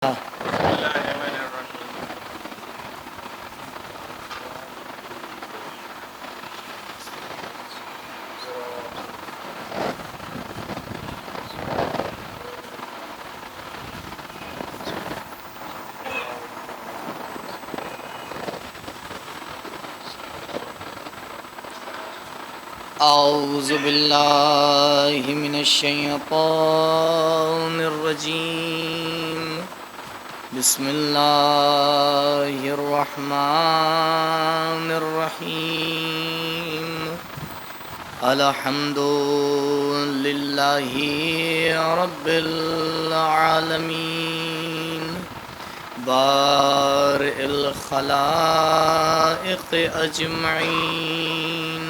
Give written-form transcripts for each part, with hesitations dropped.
أعوذ بالله من الشيطان الرجيم. بسم الله الرحمن الرحيم. الحمد لله رب العالمين بارئ الخلائق أجمعين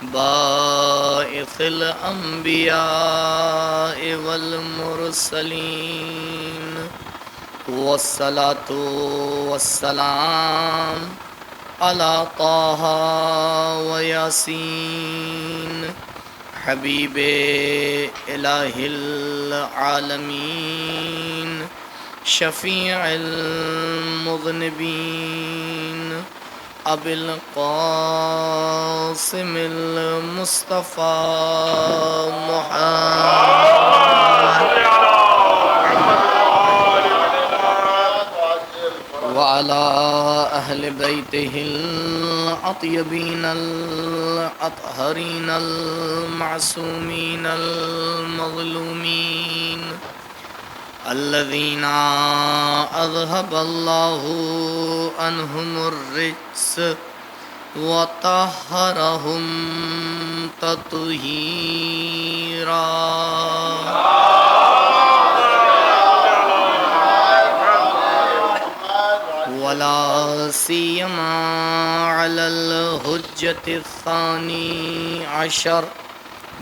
باعث الأنبياء والمرسلين والصلاة والسلام على طه وياسين حبيب إله العالمين شفيع المذنبين أبي القاسم المصطفى محمد وعلى أهل بيته الأطيبين الأطهرين المعصومين المظلومين الذين أذهب الله عنهم الرجس وطهرهم تطهيرا. ولا سيما على الحجة الثاني عشر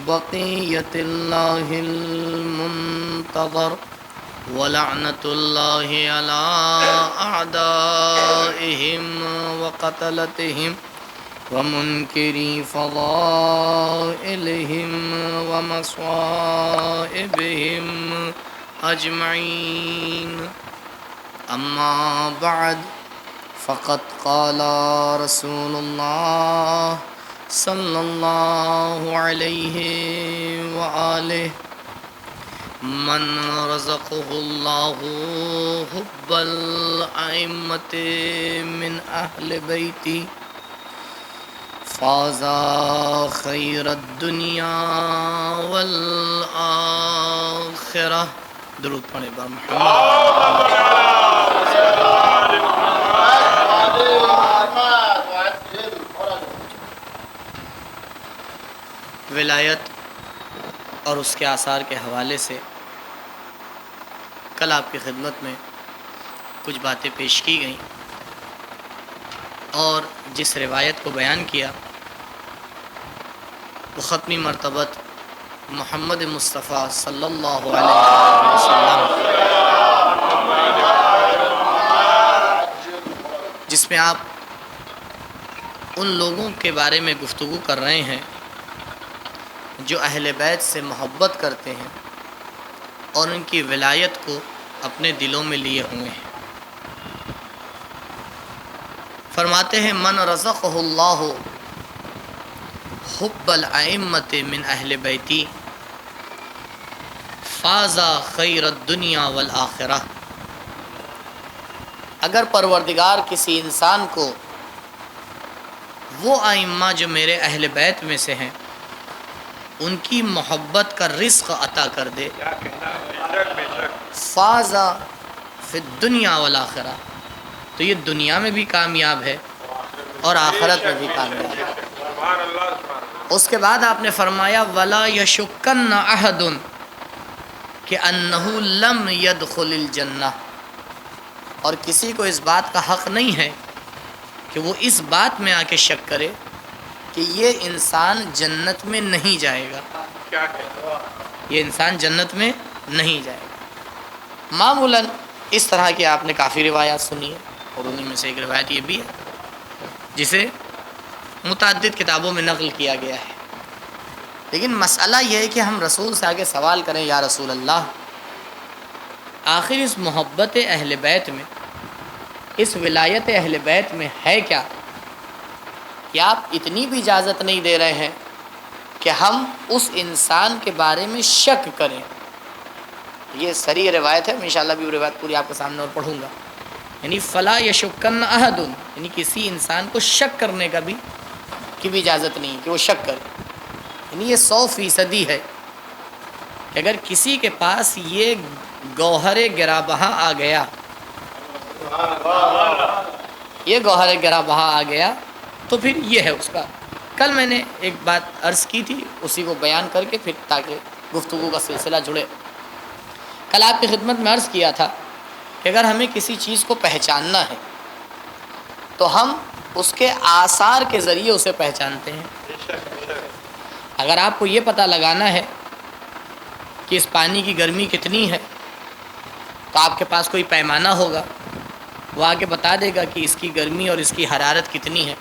بقية الله المنتظر ولعنة الله على أعدائهم وقتلتهم ومنكري فضائلهم ومصائبهم أجمعين. أما بعد فقد قال رسول الله صلى الله عليه وآله من رزقه الله حب الأئمة من أهل بيتي فاز خير الدنيا والآخرة. درود پڑھیں بر محمد. ولایت اور اس کے آثار کے حوالے سے کل آپ کی خدمت میں کچھ باتیں پیش کی گئیں اور جس روایت کو بیان کیا وہ ختمی مرتبت محمد مصطفیٰ صلی اللہ علیہ وسلم جس میں آپ ان لوگوں کے بارے میں گفتگو کر رہے ہیں جو اہل بیت سے محبت کرتے ہیں اور ان کی ولایت کو اپنے دلوں میں لیے ہوئے ہیں. فرماتے ہیں من رزقہ اللہ حب الائمۃ من اہل بیتی فاز خیر الدنیا والآخرہ. اگر پروردگار کسی انسان کو وہ ائمہ جو میرے اہل بیت میں سے ہیں ان کی محبت کا رزق عطا کر دے فاز فی الدنیا والآخرہ تو یہ دنیا میں بھی کامیاب ہے اور آخرت میں بھی کامیاب ہے. اس کے بعد آپ نے فرمایا ولا یشکن احد کہ انہ لم یدخل الجنہ اور کسی کو اس بات کا حق نہیں ہے کہ وہ اس بات میں آ کے شک کرے کہ یہ انسان جنت میں نہیں جائے گا. یہ انسان جنت میں نہیں جائے گا. معمولاً اس طرح کی آپ نے کافی روایات سنی ہے اور انہیں میں سے ایک روایت یہ بھی ہے جسے متعدد کتابوں میں نقل کیا گیا ہے. لیکن مسئلہ یہ ہے کہ ہم رسول سے آگے سوال کریں یا رسول اللہ آخر اس محبت اہل بیت میں، اس ولایت اہل بیت میں ہے کیا کہ آپ اتنی بھی اجازت نہیں دے رہے ہیں کہ ہم اس انسان کے بارے میں شک کریں. یہ صریح روایت ہے، میں انشاءاللہ بھی وہ روایت پوری آپ کے سامنے اور پڑھوں گا. یعنی فلا یشکن احد، یعنی کسی انسان کو شک کرنے کا بھی کی بھی اجازت نہیں کہ وہ شک کرے. یعنی یہ 100% ہے کہ اگر کسی کے پاس یہ گوہر گرا بہا آ گیا، یہ گوہر گرا بہا آ گیا تو پھر یہ ہے اس کا. کل میں نے ایک بات عرض کی تھی، اسی کو بیان کر کے پھر تاکہ گفتگو کا سلسلہ جڑے. کل آپ کی خدمت میں عرض کیا تھا کہ اگر ہمیں کسی چیز کو پہچاننا ہے تو ہم اس کے آثار کے ذریعے اسے پہچانتے ہیں. اگر آپ کو یہ پتہ لگانا ہے کہ اس پانی کی گرمی کتنی ہے تو آپ کے پاس کوئی پیمانہ ہوگا، وہ آ کے بتا دے گا کہ اس کی گرمی اور اس کی حرارت کتنی ہے.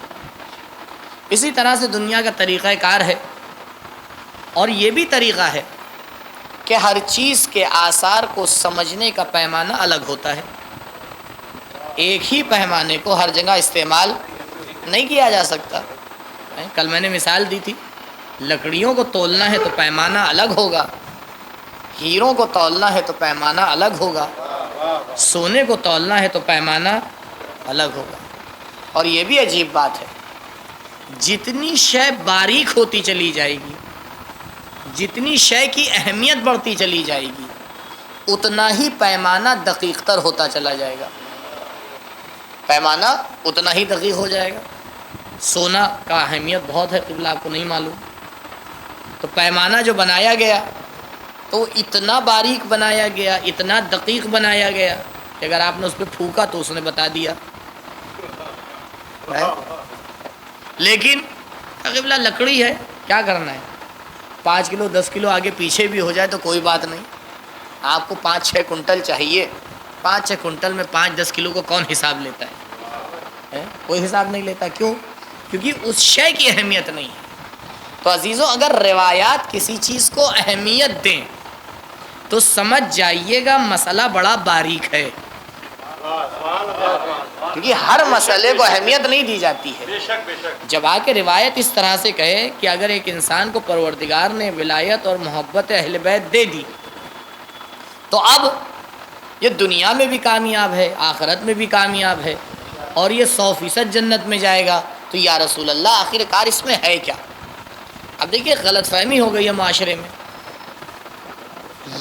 اسی طرح سے دنیا کا طریقہ کار ہے، اور یہ بھی طریقہ ہے کہ ہر چیز کے آثار کو سمجھنے کا پیمانہ الگ ہوتا ہے. ایک ہی پیمانے کو ہر جگہ استعمال نہیں کیا جا سکتا. کل میں نے مثال دی تھی، لکڑیوں کو تولنا ہے تو پیمانہ الگ ہوگا، ہیروں کو تولنا ہے تو پیمانہ الگ ہوگا، سونے کو تولنا ہے تو پیمانہ الگ ہوگا. اور یہ بھی عجیب بات ہے، جتنی شے باریک ہوتی چلی جائے گی، جتنی شے کی اہمیت بڑھتی چلی جائے گی، اتنا ہی پیمانہ دقیق تر ہوتا چلا جائے گا. پیمانہ اتنا ہی دقیق ہو جائے گا. سونا کا اہمیت بہت ہے، قبلہ آپ کو نہیں معلوم. تو پیمانہ جو بنایا گیا تو اتنا باریک بنایا گیا، اتنا دقیق بنایا گیا کہ اگر آپ نے اس پہ پھونکا تو اس نے بتا دیا. لیکن قبلہ لکڑی ہے، کیا کرنا ہے، 5 کلو 10 کلو آگے پیچھے بھی ہو جائے تو کوئی بات نہیں. آپ کو 5-6 کنٹل چاہیے، 5-6 کنٹل میں 5-10 کلو کو کون حساب لیتا ہے؟ کوئی حساب نہیں لیتا. کیوں؟ کیونکہ اس شے کی اہمیت نہیں ہے. تو عزیزوں، اگر روایات کسی چیز کو اہمیت دیں تو سمجھ جائیے گا مسئلہ بڑا باریک ہے، کیونکہ ہر مسئلے کو اہمیت نہیں دی جاتی ہے. جب آ کے روایت اس طرح سے کہے کہ اگر ایک انسان کو پروردگار نے ولایت اور محبت اہل بیت دے دی تو اب یہ دنیا میں بھی کامیاب ہے، آخرت میں بھی کامیاب ہے، اور یہ 100% جنت میں جائے گا. تو یا رسول اللہ آخر کار اس میں ہے کیا؟ اب دیکھیے غلط فہمی ہو گئی ہے معاشرے میں.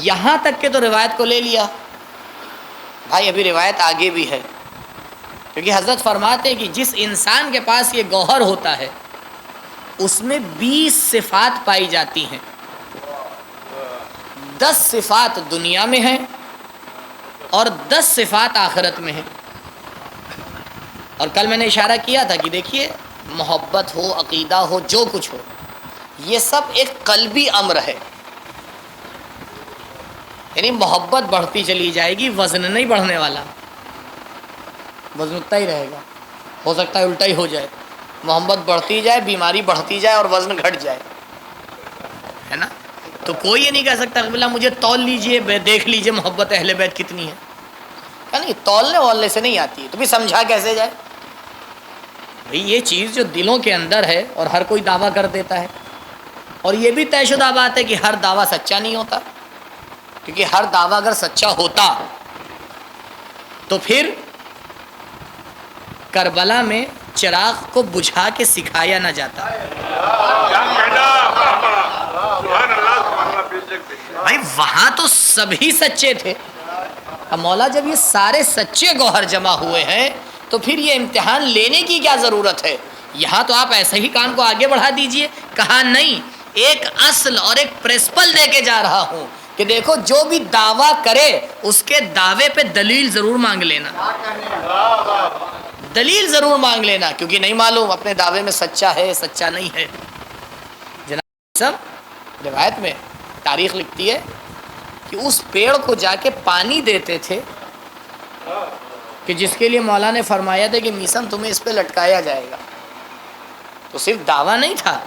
یہاں تک کہ تو روایت کو لے لیا، بھائی ابھی روایت آگے بھی ہے، کیونکہ حضرت فرماتے ہیں کہ جس انسان کے پاس یہ گوہر ہوتا ہے اس میں 20 صفات پائی جاتی ہیں. 10 صفات دنیا میں ہیں اور 10 صفات آخرت میں ہیں. اور کل میں نے اشارہ کیا تھا کہ دیکھیے، محبت ہو، عقیدہ ہو، جو کچھ ہو، یہ سب ایک قلبی امر ہے. یعنی محبت بڑھتی چلی جائے گی، وزن نہیں بڑھنے والا، وزن اتنا ہی رہے گا. ہو سکتا ہے الٹا ہی ہو جائے، محبت بڑھتی جائے، بیماری بڑھتی جائے اور وزن گھٹ جائے، ہے نا. تو کوئی یہ نہیں کہہ سکتا کہ مجھے تول لیجئے، دیکھ لیجئے محبت اہل بیت کتنی ہے. نہیں، تولنے وولنے سے نہیں آتی ہے. تو بھی سمجھا کیسے جائے بھئی؟ یہ چیز جو دلوں کے اندر ہے اور ہر کوئی دعویٰ کر دیتا ہے، اور یہ بھی طے شدہ بات ہے کہ ہر دعویٰ سچا نہیں ہوتا، کیونکہ ہر دعویٰ اگر سچا ہوتا تو پھر کربلا میں چراغ کو بجھا کے سکھایا نہ جاتا. بھائی وہاں تو سبھی سچے تھے. اب مولا جب یہ سارے سچے گوہر جمع ہوئے ہیں تو پھر یہ امتحان لینے کی کیا ضرورت ہے؟ یہاں تو آپ ایسے ہی کام کو آگے بڑھا دیجئے. کہا نہیں، ایک اصل اور ایک پرنسپل دے کے جا رہا ہوں کہ دیکھو جو بھی دعویٰ کرے اس کے دعوے پہ دلیل ضرور مانگ لینا، دلیل ضرور مانگ لینا، کیونکہ نہیں معلوم اپنے دعوے میں سچا ہے سچا نہیں ہے. جناب سب روایت میں تاریخ لکھتی ہے کہ اس پیڑ کو جا کے پانی دیتے تھے کہ جس کے لیے مولا نے فرمایا تھا کہ میسم تمہیں اس پہ لٹکایا جائے گا. تو صرف دعویٰ نہیں تھا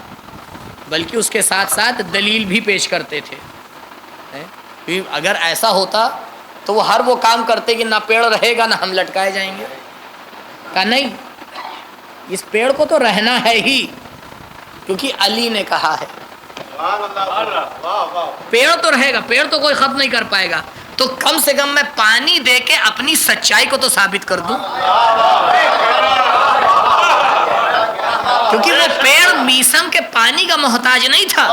بلکہ اس کے ساتھ ساتھ دلیل بھی پیش کرتے تھے. اگر ایسا ہوتا تو وہ ہر وہ کام کرتے کہ نہ پیڑ رہے گا نہ ہم لٹکائے جائیں گے. کہا نہیں، اس پیڑ کو تو رہنا ہے ہی، کیونکہ علی نے کہا ہے. پیڑ تو رہے گا، پیڑ تو کوئی ختم نہیں کر پائے گا، تو کم سے کم میں پانی دے کے اپنی سچائی کو تو ثابت کر دوں. کیونکہ وہ پیڑ میسم کے پانی کا محتاج نہیں تھا،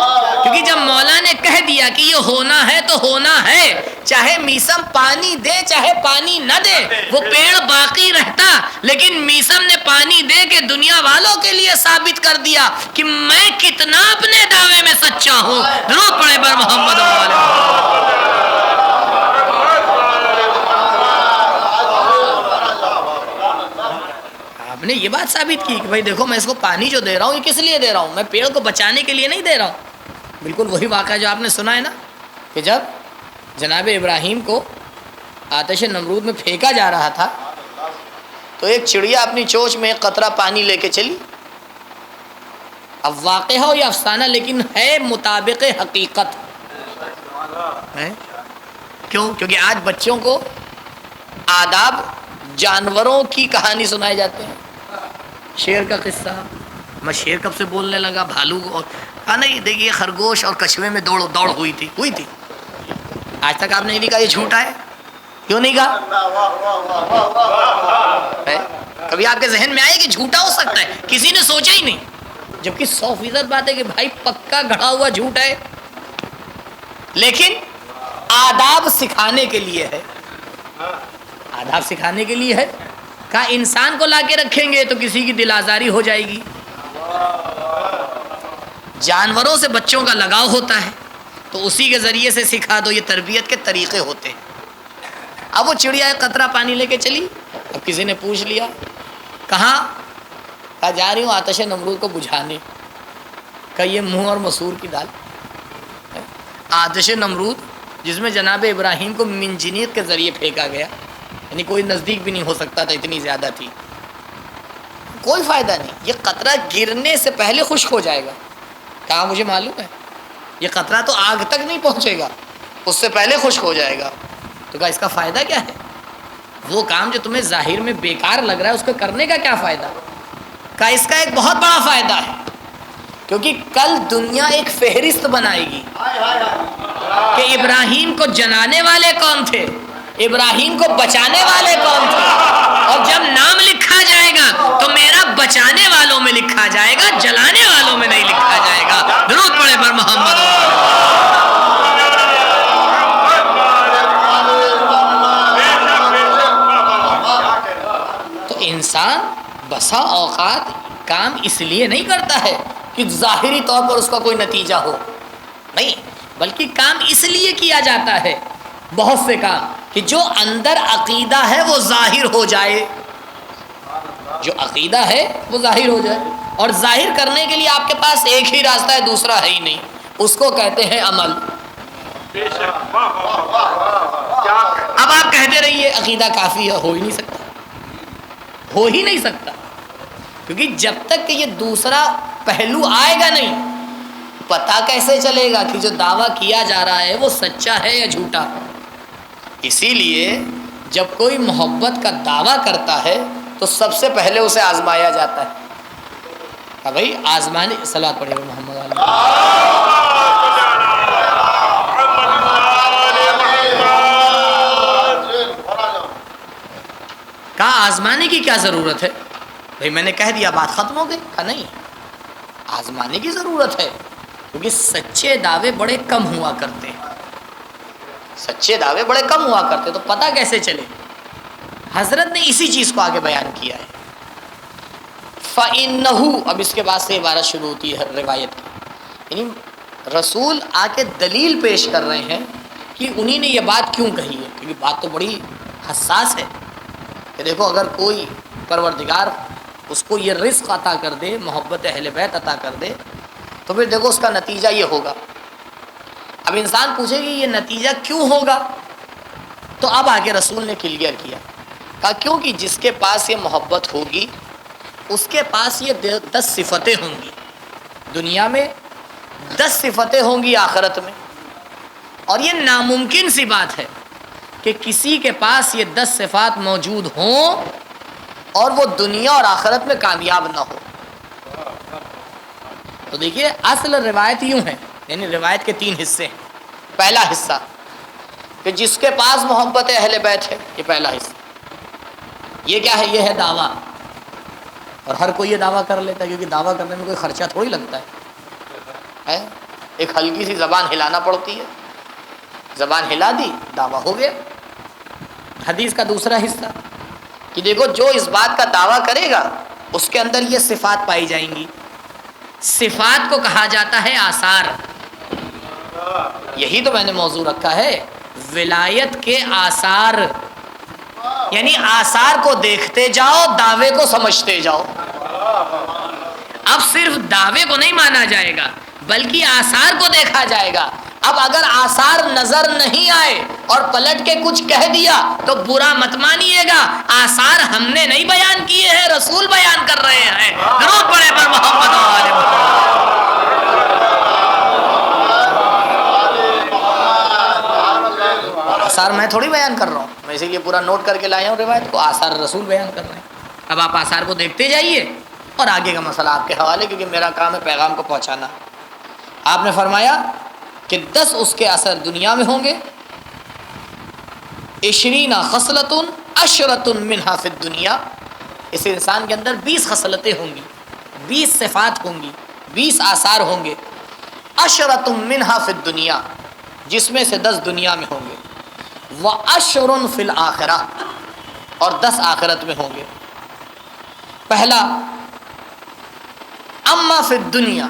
کیونکہ جب مولا نے کہہ دیا کہ یہ ہونا ہے تو ہونا ہے، چاہے میسم پانی دے چاہے پانی نہ دے، وہ پیڑ باقی رہتا. لیکن میسم نے پانی دے کے دنیا والوں کے لیے ثابت کر دیا کہ میں کتنا اپنے دعوے میں سچا ہوں. درود پڑھے بر محمد و آل محمد. آپ نے یہ بات ثابت کی کہ بھائی دیکھو میں اس کو پانی جو دے رہا ہوں یہ کس لیے دے رہا ہوں، میں پیڑ کو بچانے کے لیے نہیں دے رہا ہوں. بالکل وہی واقعہ جو آپ نے سنا ہے نا کہ جب جناب ابراہیم کو آتش نمرود میں پھینکا جا رہا تھا تو ایک چڑیا اپنی چونچ میں ایک قطرہ پانی لے کے چلی. اب واقعہ ہو یا افسانہ لیکن ہے مطابق حقیقت ہے. کیوں؟ کیونکہ آج بچوں کو آداب جانوروں کی کہانی سنائے جاتے ہیں. شیر کا قصہ، میں شیر کب سے بولنے لگا، بھالو اور کہا نہیں دیکھیے خرگوش اور کچھوے میں دوڑ ہوئی تھی. آج تک آپ نے نہیں کہا یہ جھوٹا ہے. کیوں نہیں کہا؟ کبھی آپ کے ذہن میں آئے کہ جھوٹا ہو سکتا ہے؟ کسی نے سوچا ہی نہیں، جبکہ 100% بات ہے کہ بھائی پکا گڑھا ہوا جھوٹ ہے. لیکن آداب سکھانے کے لیے ہے، آداب سکھانے کے لیے ہے. کہا انسان کو لا کے رکھیں گے تو کسی کی دل آزاری ہو جائے گی. جانوروں سے بچوں کا لگاؤ ہوتا ہے تو اسی کے ذریعے سے سکھا دو، یہ تربیت کے طریقے ہوتے ہیں. اب وہ چڑیا ایک قطرہ پانی لے کے چلی. اب کسی نے پوچھ لیا کہاں؟ کہا جا رہی ہوں آتش نمرود کو بجھانے. کہا یہ منہ اور مسور کی دال. آتش نمرود جس میں جناب ابراہیم کو منجنیق کے ذریعے پھینکا گیا، یعنی کوئی نزدیک بھی نہیں ہو سکتا تھا، اتنی زیادہ تھی. کوئی فائدہ نہیں، یہ قطرہ گرنے سے پہلے خشک ہو جائے گا. کہا مجھے معلوم ہے یہ قطرہ تو آگ تک نہیں پہنچے گا، اس سے پہلے خشک ہو جائے گا. تو کہا اس کا فائدہ کیا ہے؟ وہ کام جو تمہیں ظاہر میں بیکار لگ رہا ہے اس کو کرنے کا کیا فائدہ؟ کہا اس کا ایک بہت بڑا فائدہ ہے، کیونکہ کل دنیا ایک فہرست بنائے گی کہ ابراہیم کو جلانے والے کون تھے، ابراہیم کو بچانے والے کون تھے. اور جب نام لکھا جائے گا تو میرا بچانے والوں میں لکھا جائے گا، جلانے والوں میں نہیں لکھا جائے گا. درود پڑھے پر محمد. تو انسان بسا اوقات کام اس لیے نہیں کرتا ہے کہ ظاہری طور پر اس کا کوئی نتیجہ ہو، نہیں، بلکہ کام اس لیے کیا جاتا ہے بہت سے کام کہ جو اندر عقیدہ ہے وہ ظاہر ہو جائے. جو عقیدہ ہے وہ ظاہر ہو جائے. اور ظاہر کرنے کے لیے آپ کے پاس ایک ہی راستہ ہے، دوسرا ہے ہی نہیں، اس کو کہتے ہیں عمل. اب آپ کہتے رہیے عقیدہ کافی ہے، ہو ہی نہیں سکتا، ہو ہی نہیں سکتا. کیونکہ جب تک کہ یہ دوسرا پہلو آئے گا نہیں، پتہ کیسے چلے گا کہ جو دعویٰ کیا جا رہا ہے وہ سچا ہے یا جھوٹا. اسی لیے جب کوئی محبت کا دعویٰ کرتا ہے تو سب سے پہلے اسے آزمایا جاتا ہے. بھائی آزمانے صلوات پڑھے محمد علیہ. کہا آزمانے کی کیا ضرورت ہے؟ بھائی میں نے کہہ دیا بات ختم ہو گئی. کہا نہیں، آزمانے کی ضرورت ہے، کیونکہ سچے دعوے بڑے کم ہوا کرتے ہیں. سچے دعوے بڑے کم ہوا کرتے تو پتہ کیسے چلے؟ حضرت نے اسی چیز کو آگے بیان کیا ہے. فَإِنَّهُ، اب اس کے بعد سے عبارت شروع ہوتی ہے روایت کی، یعنی رسول آ کے دلیل پیش کر رہے ہیں کہ انہی نے یہ بات کیوں کہی ہے. کیونکہ بات تو بڑی حساس ہے کہ دیکھو اگر کوئی پروردگار اس کو یہ رزق عطا کر دے، محبت اہل بیت عطا کر دے، تو پھر دیکھو اس کا نتیجہ یہ ہوگا. اب انسان پوچھے گی یہ نتیجہ کیوں ہوگا؟ تو اب آگے رسول نے کلیئر کیا، کہا کیونکہ جس کے پاس یہ محبت ہوگی اس کے پاس یہ 10 صفتیں ہوں گی. دنیا میں 10 صفتیں ہوں گی آخرت میں. اور یہ ناممکن سی بات ہے کہ کسی کے پاس یہ 10 صفات موجود ہوں اور وہ دنیا اور آخرت میں کامیاب نہ ہو. تو دیکھیے اصل روایت یوں ہے، یعنی روایت کے 3 حصے ہیں. پہلا حصہ کہ جس کے پاس محبت اہل بیت ہے، یہ پہلا حصہ. یہ کیا ہے؟ یہ ہے دعویٰ. اور ہر کوئی یہ دعویٰ کر لیتا ہے، کیونکہ دعویٰ کرنے میں کوئی خرچہ تھوڑی لگتا ہے. ایک ہلکی سی زبان ہلانا پڑتی ہے، زبان ہلا دی، دعویٰ ہو گیا. حدیث کا دوسرا حصہ کہ دیکھو جو اس بات کا دعویٰ کرے گا اس کے اندر یہ صفات پائی جائیں گی. صفات کو کہا جاتا ہے آثار. یہی تو میں نے موضوع رکھا ہے، ولایت کے آثار. یعنی آثار کو دیکھتے جاؤ، دعوے کو سمجھتے جاؤ. اب صرف دعوے کو نہیں مانا جائے گا بلکہ آثار کو دیکھا جائے گا. اب اگر آثار نظر نہیں آئے اور پلٹ کے کچھ کہہ دیا تو برا مت مانیے گا. آثار ہم نے نہیں بیان کیے ہیں، رسول بیان کر رہے ہیں. درود پڑھے پر محمد و آل محمد. آثار میں تھوڑی بیان کر رہا ہوں، میں اسی لیے پورا نوٹ کر کے لایا ہوں روایت کو. آثار رسول بیان کر رہے ہیں. اب آپ آثار کو دیکھتے جائیے اور آگے کا مسئلہ آپ کے حوالے، کیونکہ میرا کام ہے پیغام کو پہنچانا. آپ نے فرمایا کہ 10 اس کے اثر دنیا میں ہوں گے. 20 خصلۃ عشرۃ منہا فی الدنیا. اس انسان کے اندر 20 خصلتیں ہوں گی، 20 صفات ہوں گی، 20 آثار ہوں گے. عشرۃ منہا فی الدنیا، جس میں سے 10 دنیا میں ہوں گے. وعشر فی الآخرہ، اور 10 آخرت میں ہوں گے. پہلا اما فی الدنیا،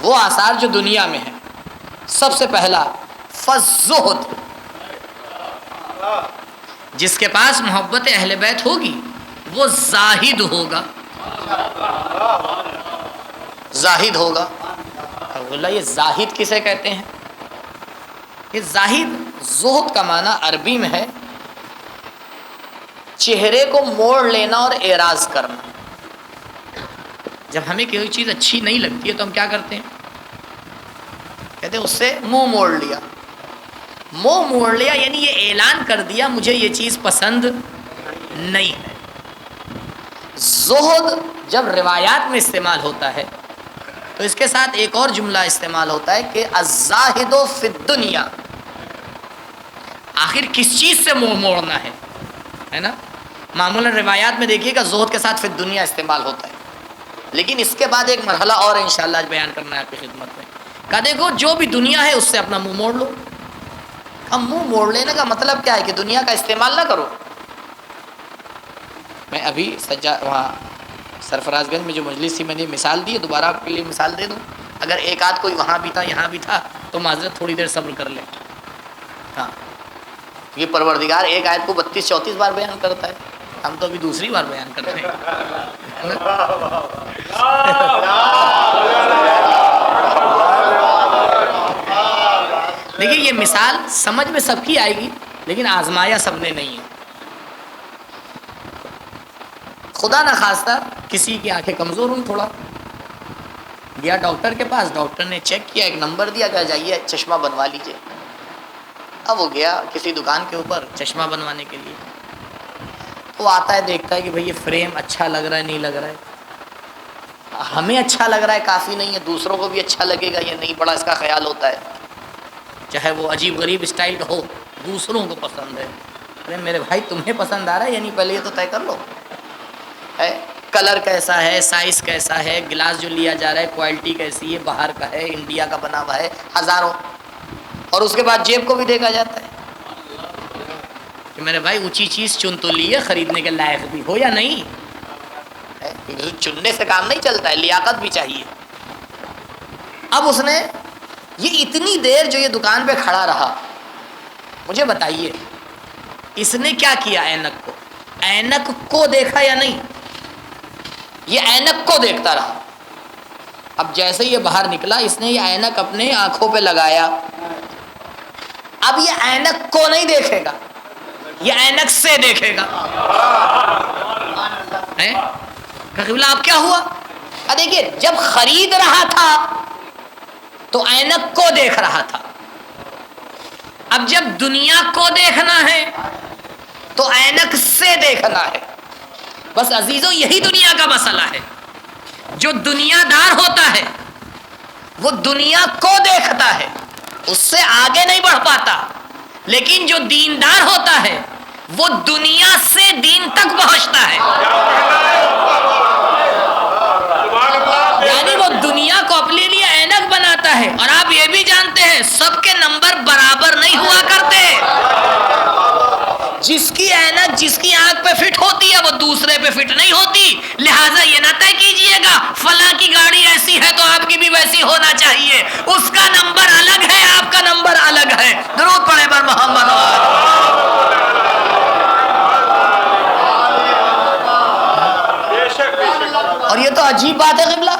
وہ آثار جو دنیا میں ہیں. سب سے پہلا فالزہد، جس کے پاس محبت اہل بیت ہوگی وہ زاہد ہوگا. زاہد ہوگا. اللہ یہ زاہد کسے کہتے ہیں؟ یہ زاہد، زہد کا معنی عربی میں ہے چہرے کو موڑ لینا اور اعراض کرنا. جب ہمیں کوئی چیز اچھی نہیں لگتی ہے تو ہم کیا کرتے ہیں؟ کہتے ہیں اس سے منہ موڑ لیا. منہ موڑ لیا یعنی یہ اعلان کر دیا مجھے یہ چیز پسند نہیں ہے. زہد جب روایات میں استعمال ہوتا ہے تو اس کے ساتھ ایک اور جملہ استعمال ہوتا ہے کہ الزاہد فی الدنیا. آخر کس چیز سے منہ موڑنا ہے نا؟ معمولاً روایات میں دیکھیے گا زہد کے ساتھ فی الدنیا استعمال ہوتا ہے، لیکن اس کے بعد ایک مرحلہ اور انشاءاللہ بیان کرنا ہے آپ کی خدمت میں. کہا دیکھو جو بھی دنیا ہے اس سے اپنا منہ موڑ لو. اب منہ موڑ لینے کا مطلب کیا ہے؟ کہ دنیا کا استعمال نہ کرو. میں ابھی وہاں سرفراز گنج میں جو مجلس تھی میں نے مثال دی ہے، دوبارہ آپ کے لیے مثال دے دوں. اگر ایک آدھ کوئی وہاں بھی تھا یہاں بھی تھا تو معذرت تھوڑی دیر صبر کر لیں. ہاں یہ پروردگار ایک آیت کو 32-34 بار بیان کرتا ہے، ہم تو ابھی دوسری بار بیان کرتے ہیں. دیکھیے یہ مثال سمجھ میں سب کی آئے گی لیکن آزمایا سب نے نہیں ہے. خدا نخواستہ کسی کی آنکھیں کمزور ہوئی، تھوڑا گیا ڈاکٹر کے پاس، ڈاکٹر نے چیک کیا، ایک نمبر دیا کہ جائیے چشمہ بنوا لیجئے. اب وہ گیا کسی دکان کے اوپر چشمہ بنوانے کے لیے. وہ آتا ہے دیکھتا ہے کہ بھئی یہ فریم اچھا لگ رہا ہے نہیں لگ رہا ہے. ہمیں اچھا لگ رہا ہے کافی نہیں ہے، دوسروں کو بھی اچھا لگے گا یا نہیں، بڑا اس کا خیال ہوتا ہے. چاہے وہ عجیب غریب اسٹائل کا ہو، دوسروں کو پسند ہے. ارے میرے بھائی تمہیں پسند آ رہا ہے یعنی پہلے یہ تو طے کر لو. کلر کیسا ہے، سائز کیسا ہے، گلاس جو لیا جا رہا ہے کوالٹی کیسی ہے، باہر کا ہے انڈیا کا بنا ہوا ہے، ہزاروں. اور اس کے بعد جیب کو بھی دیکھا جاتا ہے کہ میرے بھائی اونچی چیز چن تو لیے، خریدنے کے لائق بھی ہو یا نہیں. چننے سے کام نہیں چلتا ہے، لیاقت بھی چاہیے. اب اس نے یہ اتنی دیر جو یہ دکان پہ کھڑا رہا، مجھے بتائیے اس نے کیا کیا؟ اینک کو، اینک کو دیکھا یا نہیں؟ یہ اینک کو دیکھتا رہا. اب جیسے یہ باہر نکلا اس نے یہ اینک اپنے آنکھوں پہ لگایا. اب یہ اینک کو نہیں دیکھے گا، یہ اینک سے دیکھے گا. قبلہ اب کیا ہوا؟ دیکھیے جب خرید رہا تھا تو اینک کو دیکھ رہا تھا، اب جب دنیا کو دیکھنا ہے تو اینک سے دیکھنا ہے. بس عزیزوں یہی دنیا کا مسئلہ ہے. جو دنیا دار ہوتا ہے وہ دنیا کو دیکھتا ہے, اس سے آگے نہیں بڑھ پاتا. لیکن جو دیندار ہوتا ہے وہ دنیا سے دین تک پہنچتا ہے. یعنی وہ دنیا کو اپنے لیے اینک بناتا ہے. اور آپ یہ بھی جانتے ہیں سب کے نمبر برابر نہیں ہوا کرتے. جس کی اینک جس کی آنکھ پہ فٹ ہوتی ہے وہ دوسرے پہ فٹ نہیں ہوتی. لہٰذا یہ نہ طے کیجئے گا فلاں کی گاڑی ایسی ہے تو آپ کی بھی ویسی ہونا چاہیے. اس کا نمبر الگ ہے, آپ کا نمبر الگ ہے. درود پڑھے پر محمد. اور یہ تو عجیب بات ہے قبلہ,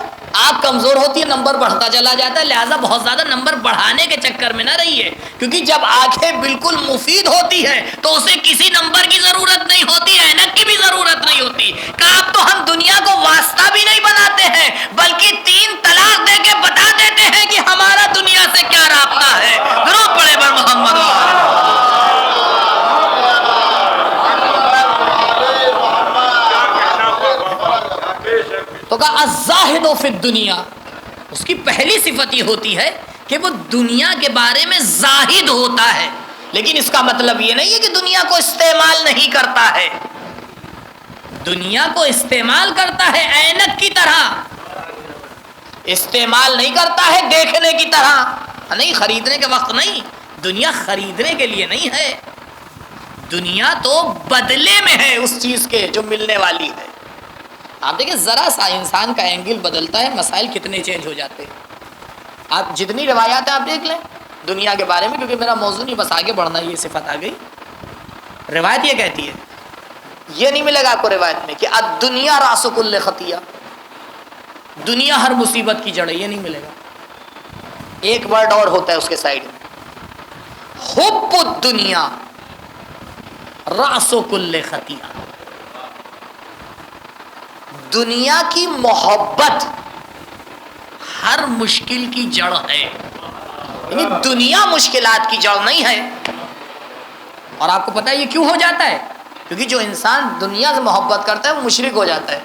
آپ کمزور ہوتی ہے نمبر بڑھتا چلا جاتا ہے. لہٰذا بہت زیادہ نمبر بڑھانے کے چکر میں نہ رہیے, کیونکہ جب آنکھیں بالکل مفید ہوتی ہے تو اسے کسی نمبر کی ضرورت نہیں ہوتی, اینک کی بھی ضرورت نہیں ہوتی. کہا تو ہم دنیا کو واسطہ بھی نہیں بناتے ہیں بلکہ 3 طلاق دے کے بتا دیتے ہیں کہ ہمارا دنیا سے کیا رابطہ ہے. درود پڑھے پر محمد. تو کہا الزاہد فی الدنیا, اس کی پہلی صفت یہ ہوتی ہے کہ وہ دنیا کے بارے میں زاہد ہوتا ہے. لیکن اس کا مطلب یہ نہیں ہے کہ دنیا کو استعمال نہیں کرتا ہے. دنیا کو استعمال کرتا ہے اینک کی طرح, استعمال نہیں کرتا ہے دیکھنے کی طرح. نہیں, خریدنے کے وقت نہیں. دنیا خریدنے کے لیے نہیں ہے, دنیا تو بدلے میں ہے اس چیز کے جو ملنے والی ہے. آپ دیکھیں ذرا سا انسان کا اینگل بدلتا ہے مسائل کتنے چینج ہو جاتے ہیں. آپ جتنی روایات ہیں آپ دیکھ لیں دنیا کے بارے میں, کیونکہ میرا موضوع نہیں بس آگے بڑھنا, یہ صفت آ گئی. روایت یہ کہتی ہے, یہ نہیں ملے گا آپ کو روایت میں کہ الدنیا راس کل خطیہ, دنیا ہر مصیبت کی جڑ ہے, یہ نہیں ملے گا. ایک ورڈ اور ہوتا ہے اس کے سائڈ میں, حب الدنیا راس کل خطیہ. دنیا کی محبت ہر مشکل کی جڑ ہے. یعنی دنیا مشکلات کی جڑ نہیں ہے. اور آپ کو پتہ ہے یہ کیوں ہو جاتا ہے؟ کیونکہ جو انسان دنیا سے محبت کرتا ہے وہ مشرک ہو جاتا ہے.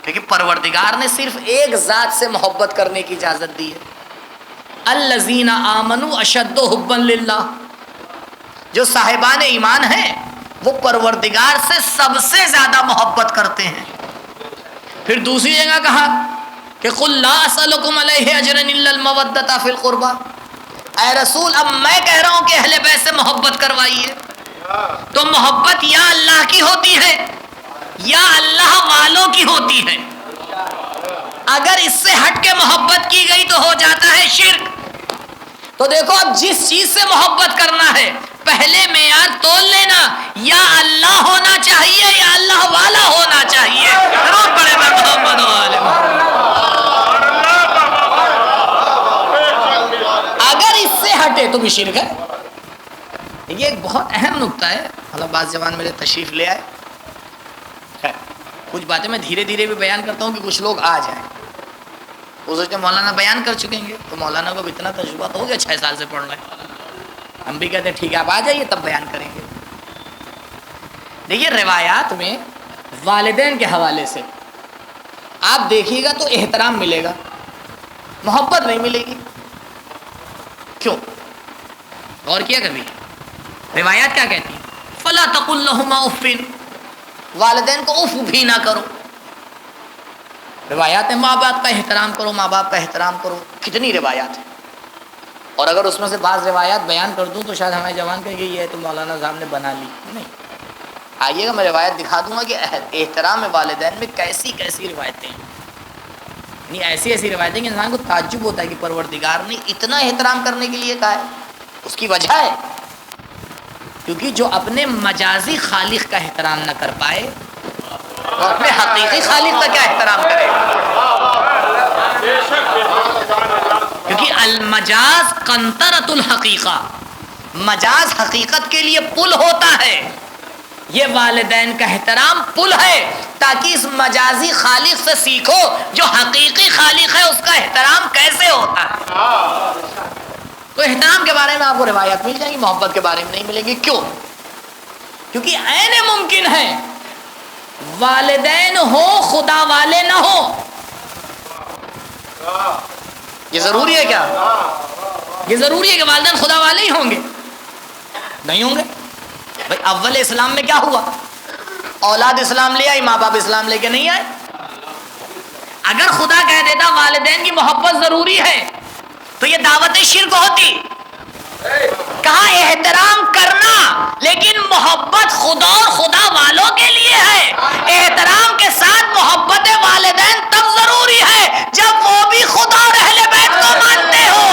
کیونکہ پروردگار نے صرف ایک ذات سے محبت کرنے کی اجازت دی ہے. الذین آمنوا اشد حبا للہ, جو صاحبان ایمان ہیں وہ پروردگار سے سب سے زیادہ محبت کرتے ہیں. پھر دوسری جگہ کہا کہ قل لا اسألکم علیہ اجرا الا المودۃ فی القربى. اے رسول اب میں کہہ رہا ہوں کہ اہل بیت سے محبت کروائیے. تو محبت یا اللہ کی ہوتی ہے یا اللہ والوں کی ہوتی ہے. اگر اس سے ہٹ کے محبت کی گئی تو ہو جاتا ہے شرک. تو دیکھو اب جس چیز سے محبت کرنا ہے پہلے معیار تول لینا, یا اللہ ہونا چاہیے یا اللہ والا ہونا چاہیے. درود پڑھے پر محمد و آل محمد. اگر اس سے ہٹے تو بھی شرک ہے. یہ ایک بہت اہم نقطہ ہے. مطلب بعض زبان میرے تشریف لے آئے, کچھ باتیں میں دھیرے دھیرے بھی بیان کرتا ہوں کہ کچھ لوگ آ جائیں. وہ سوچتے مولانا بیان کر چکیں گے تو مولانا کو اتنا تجربہ تو ہو گیا, 6 سال سے پڑھ رہے ہیں. ہم بھی کہتے ہیں ٹھیک ہے آپ آ جائیے تب بیان کریں گے. دیکھیے روایات میں والدین کے حوالے سے آپ دیکھیے گا تو احترام ملے گا, محبت نہیں ملے گی. کیوں؟ غور کیا کبھی روایات کیا کہتی ہیں؟ فلا تقل لهما اف, والدین کو اف بھی نہ کرو. روایات ہیں ماں باپ کا احترام کرو, ماں باپ کا احترام کرو. کتنی روایات ہیں. اور اگر اس میں سے بعض روایات بیان کر دوں تو شاید ہمارے جوان کہیں گے یہ تو مولانا صاحب نے بنا لی. نہیں, آئیے گا میں روایت دکھا دوں گا کہ احترام والدین میں کیسی کیسی روایتیں ہیں. نہیں ایسی ایسی روایتیں کہ انسان کو تعجب ہوتا ہے کہ پروردگار نے اتنا احترام کرنے کے لیے کہا ہے. اس کی وجہ ہے کیونکہ جو اپنے مجازی خالق کا احترام نہ کر پائے تو اپنے حقیقی خالق کا کیا احترام کرے گا. کیونکہ المجاز قنطرۃ الحقیقہ, مجاز حقیقت کے لیے پل ہوتا ہے. یہ والدین کا احترام پل ہے تاکہ اس مجازی خالق سے سیکھو جو حقیقی خالق ہے اس کا احترام کیسے ہوتا ہے. تو احترام کے بارے میں آپ کو روایات مل جائیں گی، محبت کے بارے میں نہیں ملیں گی. کیوں؟ کیونکہ عین ممکن ہے والدین ہو خدا والے نہ ہو. یہ ضروری ہے کیا؟ یہ ضروری ہے کہ والدین خدا والے ہی ہوں گے؟ نہیں ہوں گے. بھائی اول اسلام میں کیا ہوا؟ اولاد اسلام لے آئی، ماں باپ اسلام لے کے نہیں آئے. اگر خدا کہہ دیتا والدین کی محبت ضروری ہے تو یہ دعوت شرک ہوتی. کہا احترام کرنا، لیکن محبت خدا اور خدا والوں کے لیے ہے. احترام کے ساتھ محبت والدین تب ضروری ہے جب وہ بھی خدا اور اہل بیت کو مانتے ہو.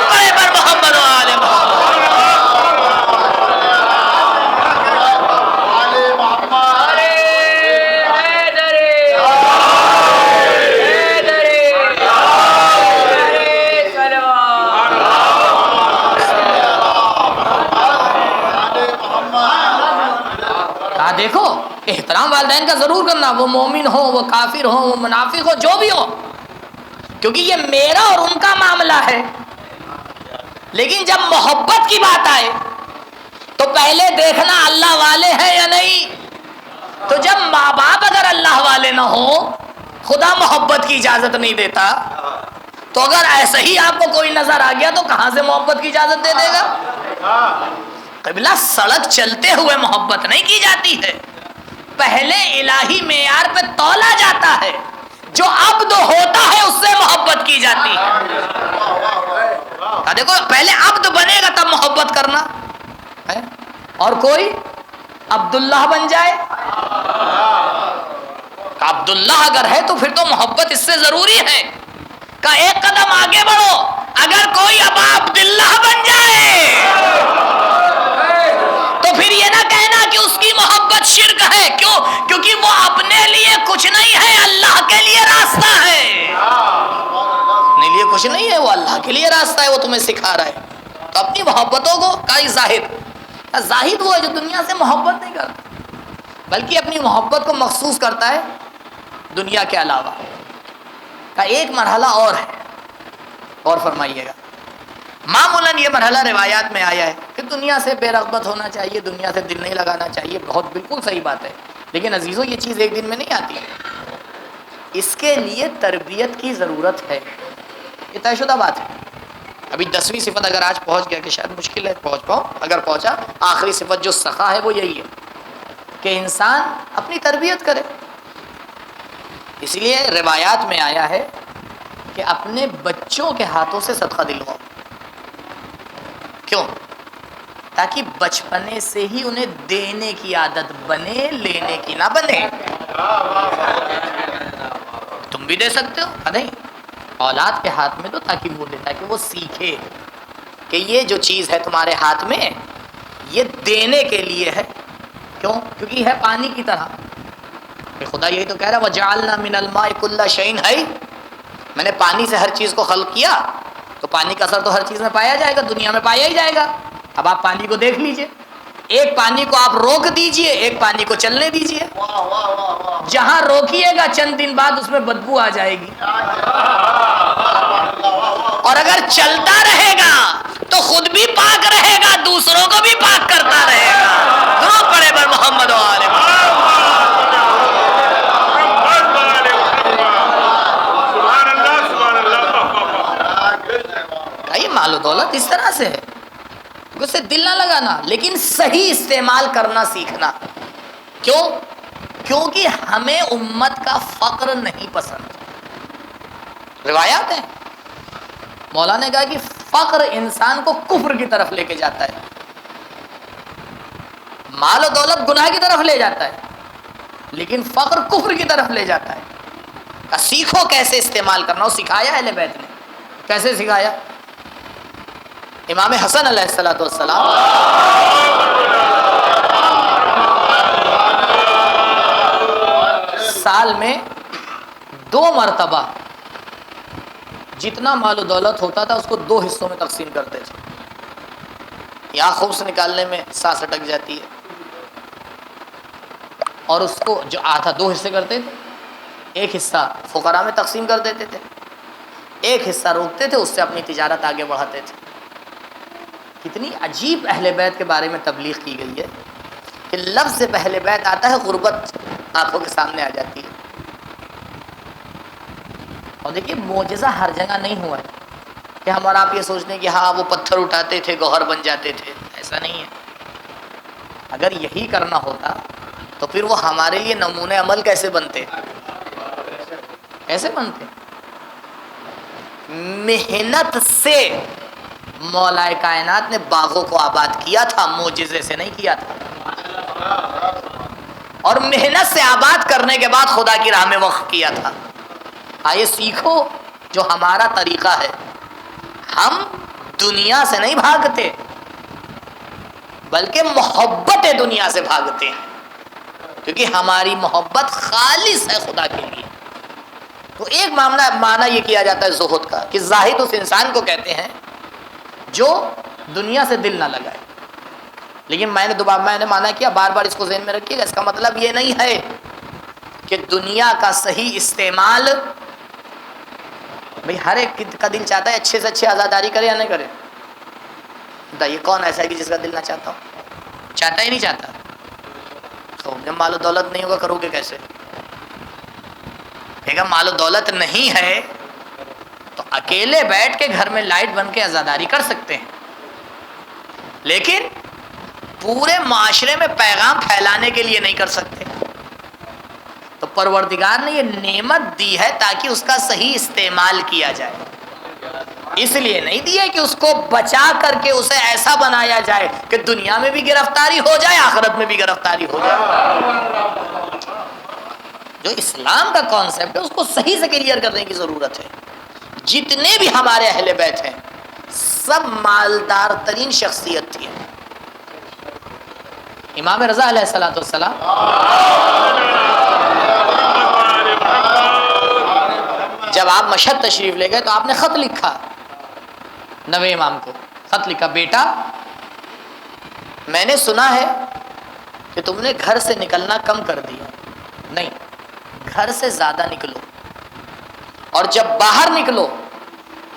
بڑے پر محمد و آل محمد. دیکھو احترام والدین کا ضرور کرنا، وہ مومن ہو، وہ کافر ہو، وہ منافق ہو، جو بھی ہو، کیونکہ یہ میرا اور ان کا معاملہ ہے. لیکن جب محبت کی بات آئے تو پہلے دیکھنا اللہ والے ہیں یا نہیں. تو جب ماں باپ اگر اللہ والے نہ ہو، خدا محبت کی اجازت نہیں دیتا، تو اگر ایسے ہی آپ کو کوئی نظر آ گیا تو کہاں سے محبت کی اجازت دے دے گا؟ قبلہ سڑک چلتے ہوئے محبت نہیں کی جاتی ہے، پہلے الہی معیار پہ تولا جاتا ہے. جو عبد ہوتا ہے اس سے محبت کی جاتی ہے. دیکھو پہلے عبد بنے گا تب محبت کرنا ہے. اور کوئی عبداللہ بن جائے، عبداللہ اگر ہے تو پھر تو محبت اس سے ضروری ہے. کہ ایک قدم آگے بڑھو، اگر کوئی ابا عبداللہ بن جائے تو پھر یہ نہ کہنا کہ اس کی محبت شرک ہے. کیوں؟ کیونکہ وہ اپنے لیے کچھ نہیں ہے، اللہ کے لیے راستہ ہے. اپنے لیے کچھ نہیں ہے، وہ اللہ کے لیے راستہ ہے، وہ تمہیں سکھا رہا ہے. تو اپنی محبتوں کو کئی زاہد وہ ہے جو دنیا سے محبت نہیں کرتا، بلکہ اپنی محبت کو مخصوص کرتا ہے دنیا کے علاوہ. کا ایک مرحلہ اور ہے، اور فرمائیے گا. معمولاً یہ مرحلہ روایات میں آیا ہے کہ دنیا سے بے رغبت ہونا چاہیے، دنیا سے دل نہیں لگانا چاہیے. بہت بالکل صحیح بات ہے، لیکن عزیزوں یہ چیز ایک دن میں نہیں آتی. اس کے لیے تربیت کی ضرورت ہے، یہ طے شدہ بات ہے. ابھی 10ویں صفت اگر آج پہنچ گیا، کہ شاید مشکل ہے پہنچ پاؤں، اگر پہنچا، آخری صفت جو سخا ہے وہ یہی ہے کہ انسان اپنی تربیت کرے. اس لیے روایات میں آیا ہے کہ اپنے بچوں کے ہاتھوں سے صدقہ دلواؤ. کیوں؟ تاکہ بچپنے سے ہی انہیں دینے کی عادت بنے، لینے کی نہ بنے. تم بھی دے سکتے ہو، نہیں اولاد کے ہاتھ میں تو تاکہ وہ دے، تاکہ وہ سیکھے کہ یہ جو چیز ہے تمہارے ہاتھ میں یہ دینے کے لیے ہے. کیوں؟ کیونکہ یہ ہے پانی کی طرح. خدا یہی تو کہہ رہا ہے وَجَعَلْنَا مِنَ الْمَاءِ كُلَّ شَيْءٍ حَيٍّ. میں نے پانی سے ہر چیز کو خلق کیا، تو پانی کا اثر تو ہر چیز میں پایا جائے گا، دنیا میں پایا ہی جائے گا. اب آپ پانی کو دیکھ لیجئے، ایک پانی کو آپ روک دیجئے، ایک پانی کو چلنے دیجئے. جہاں روکیے گا چند دن بعد اس میں بدبو آ جائے گی، اور اگر چلتا رہے گا تو خود بھی پاک رہے گا، دوسروں کو بھی پاک کرتا رہے گا. درود پڑھے بر محمد و آل محمد. مال و دولت اس طرح سے ہے، اسے دل نہ لگانا، لیکن صحیح استعمال کرنا سیکھنا. کیوں؟ کیونکہ ہمیں امت کا فقر نہیں پسند. روایات ہیں، مولانا نے کہا کہ فقر انسان کو کفر کی طرف لے کے جاتا ہے، مال و دولت گناہ کی طرف لے جاتا ہے، لیکن فقر کفر کی طرف لے جاتا ہے. سیکھو کیسے استعمال کرنا، وہ سکھایا اہل بیت نے. کیسے سکھایا؟ امام حسن علیہ السلام سال میں 2 مرتبہ جتنا مال و دولت ہوتا تھا اس کو 2 حصوں میں تقسیم کرتے تھے. یہاں خبز نکالنے میں سانس اٹک جاتی ہے، اور اس کو جو آدھا 2 حصے کرتے تھے، ایک حصہ فقراء میں تقسیم کر دیتے تھے، ایک حصہ روکتے تھے، اس سے اپنی تجارت آگے بڑھاتے تھے. کتنی عجیب اہل بیت کے بارے میں تبلیغ کی گئی ہے کہ لفظ سے پہلے بیت آتا ہے، غربت آنکھوں کے سامنے آ جاتی ہے۔ اور دیکھیے معجزہ ہر جگہ نہیں ہوا ہے کہ ہم اور آپ یہ سوچتے ہیں کہ ہاں وہ پتھر اٹھاتے تھے گوہر بن جاتے تھے، ایسا نہیں ہے۔ اگر یہی کرنا ہوتا تو پھر وہ ہمارے لیے نمونہ عمل کیسے بنتے؟ کیسے بنتے؟ محنت سے مولا کائنات نے باغوں کو آباد کیا تھا، معجزے سے نہیں کیا تھا، اور محنت سے آباد کرنے کے بعد خدا کی راہ میں وقف کیا تھا۔ آئیے سیکھو جو ہمارا طریقہ ہے۔ ہم دنیا سے نہیں بھاگتے بلکہ محبت دنیا سے بھاگتے ہیں، کیونکہ ہماری محبت خالص ہے خدا کے لیے۔ تو ایک معنی یہ کیا جاتا ہے زہد کا کہ زاہد اس انسان کو کہتے ہیں جو دنیا سے دل نہ لگائے۔ لیکن میں نے معنی کیا، بار بار اس کو ذہن میں رکھیے گا، اس کا مطلب یہ نہیں ہے کہ دنیا کا صحیح استعمال، بھئی ہر ایک کا دل چاہتا ہے اچھے سے اچھے آزاداری کرے یا نہیں کرے؟ بتائیے کون ایسا ہے کہ جس کا دل نہ چاہتا ہو؟ چاہتا ہی نہیں چاہتا۔ تو جب مال و دولت نہیں ہوگا کرو گے کیسے؟ اگر مال و دولت نہیں ہے تو اکیلے بیٹھ کے گھر میں لائٹ بن کے آزاداری کر سکتے ہیں، لیکن پورے معاشرے میں پیغام پھیلانے کے لیے نہیں کر سکتے۔ تو پروردگار نے یہ نعمت دی ہے تاکہ اس کا صحیح استعمال کیا جائے، اس لیے نہیں دی ہے کہ اس کو بچا کر کے اسے ایسا بنایا جائے کہ دنیا میں بھی گرفتاری ہو جائے آخرت میں بھی گرفتاری ہو جائے۔ جو اسلام کا کانسیپٹ ہے اس کو صحیح سے کلیئر کرنے کی ضرورت ہے۔ جتنے بھی ہمارے اہل بیت ہیں سب مالدار ترین شخصیت تھی۔ امام رضا علیہ الصلوۃ والسلام جب آپ مشہد تشریف لے گئے تو آپ نے خط لکھا نوے امام کو، خط لکھا، بیٹا میں نے سنا ہے کہ تم نے گھر سے نکلنا کم کر دیا، نہیں گھر سے زیادہ نکلو، اور جب باہر نکلو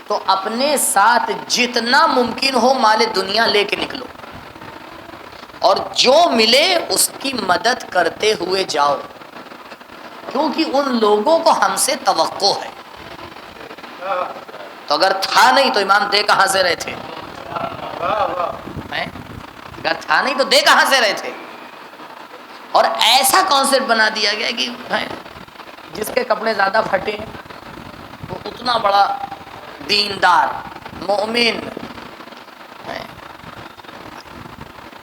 تو اپنے ساتھ جتنا ممکن ہو مال دنیا لے کے نکلو، اور جو ملے اس کی مدد کرتے ہوئے جاؤ، کیونکہ ان لوگوں کو ہم سے توقع ہے۔ تو اگر تھا نہیں تو امام دے کہاں سے رہے تھے؟ اگر تھا نہیں تو دے کہاں سے رہے تھے؟ اور ایسا کانسیپٹ بنا دیا گیا کہ جس کے کپڑے زیادہ پھٹے وہ اتنا بڑا دیندار مومن۔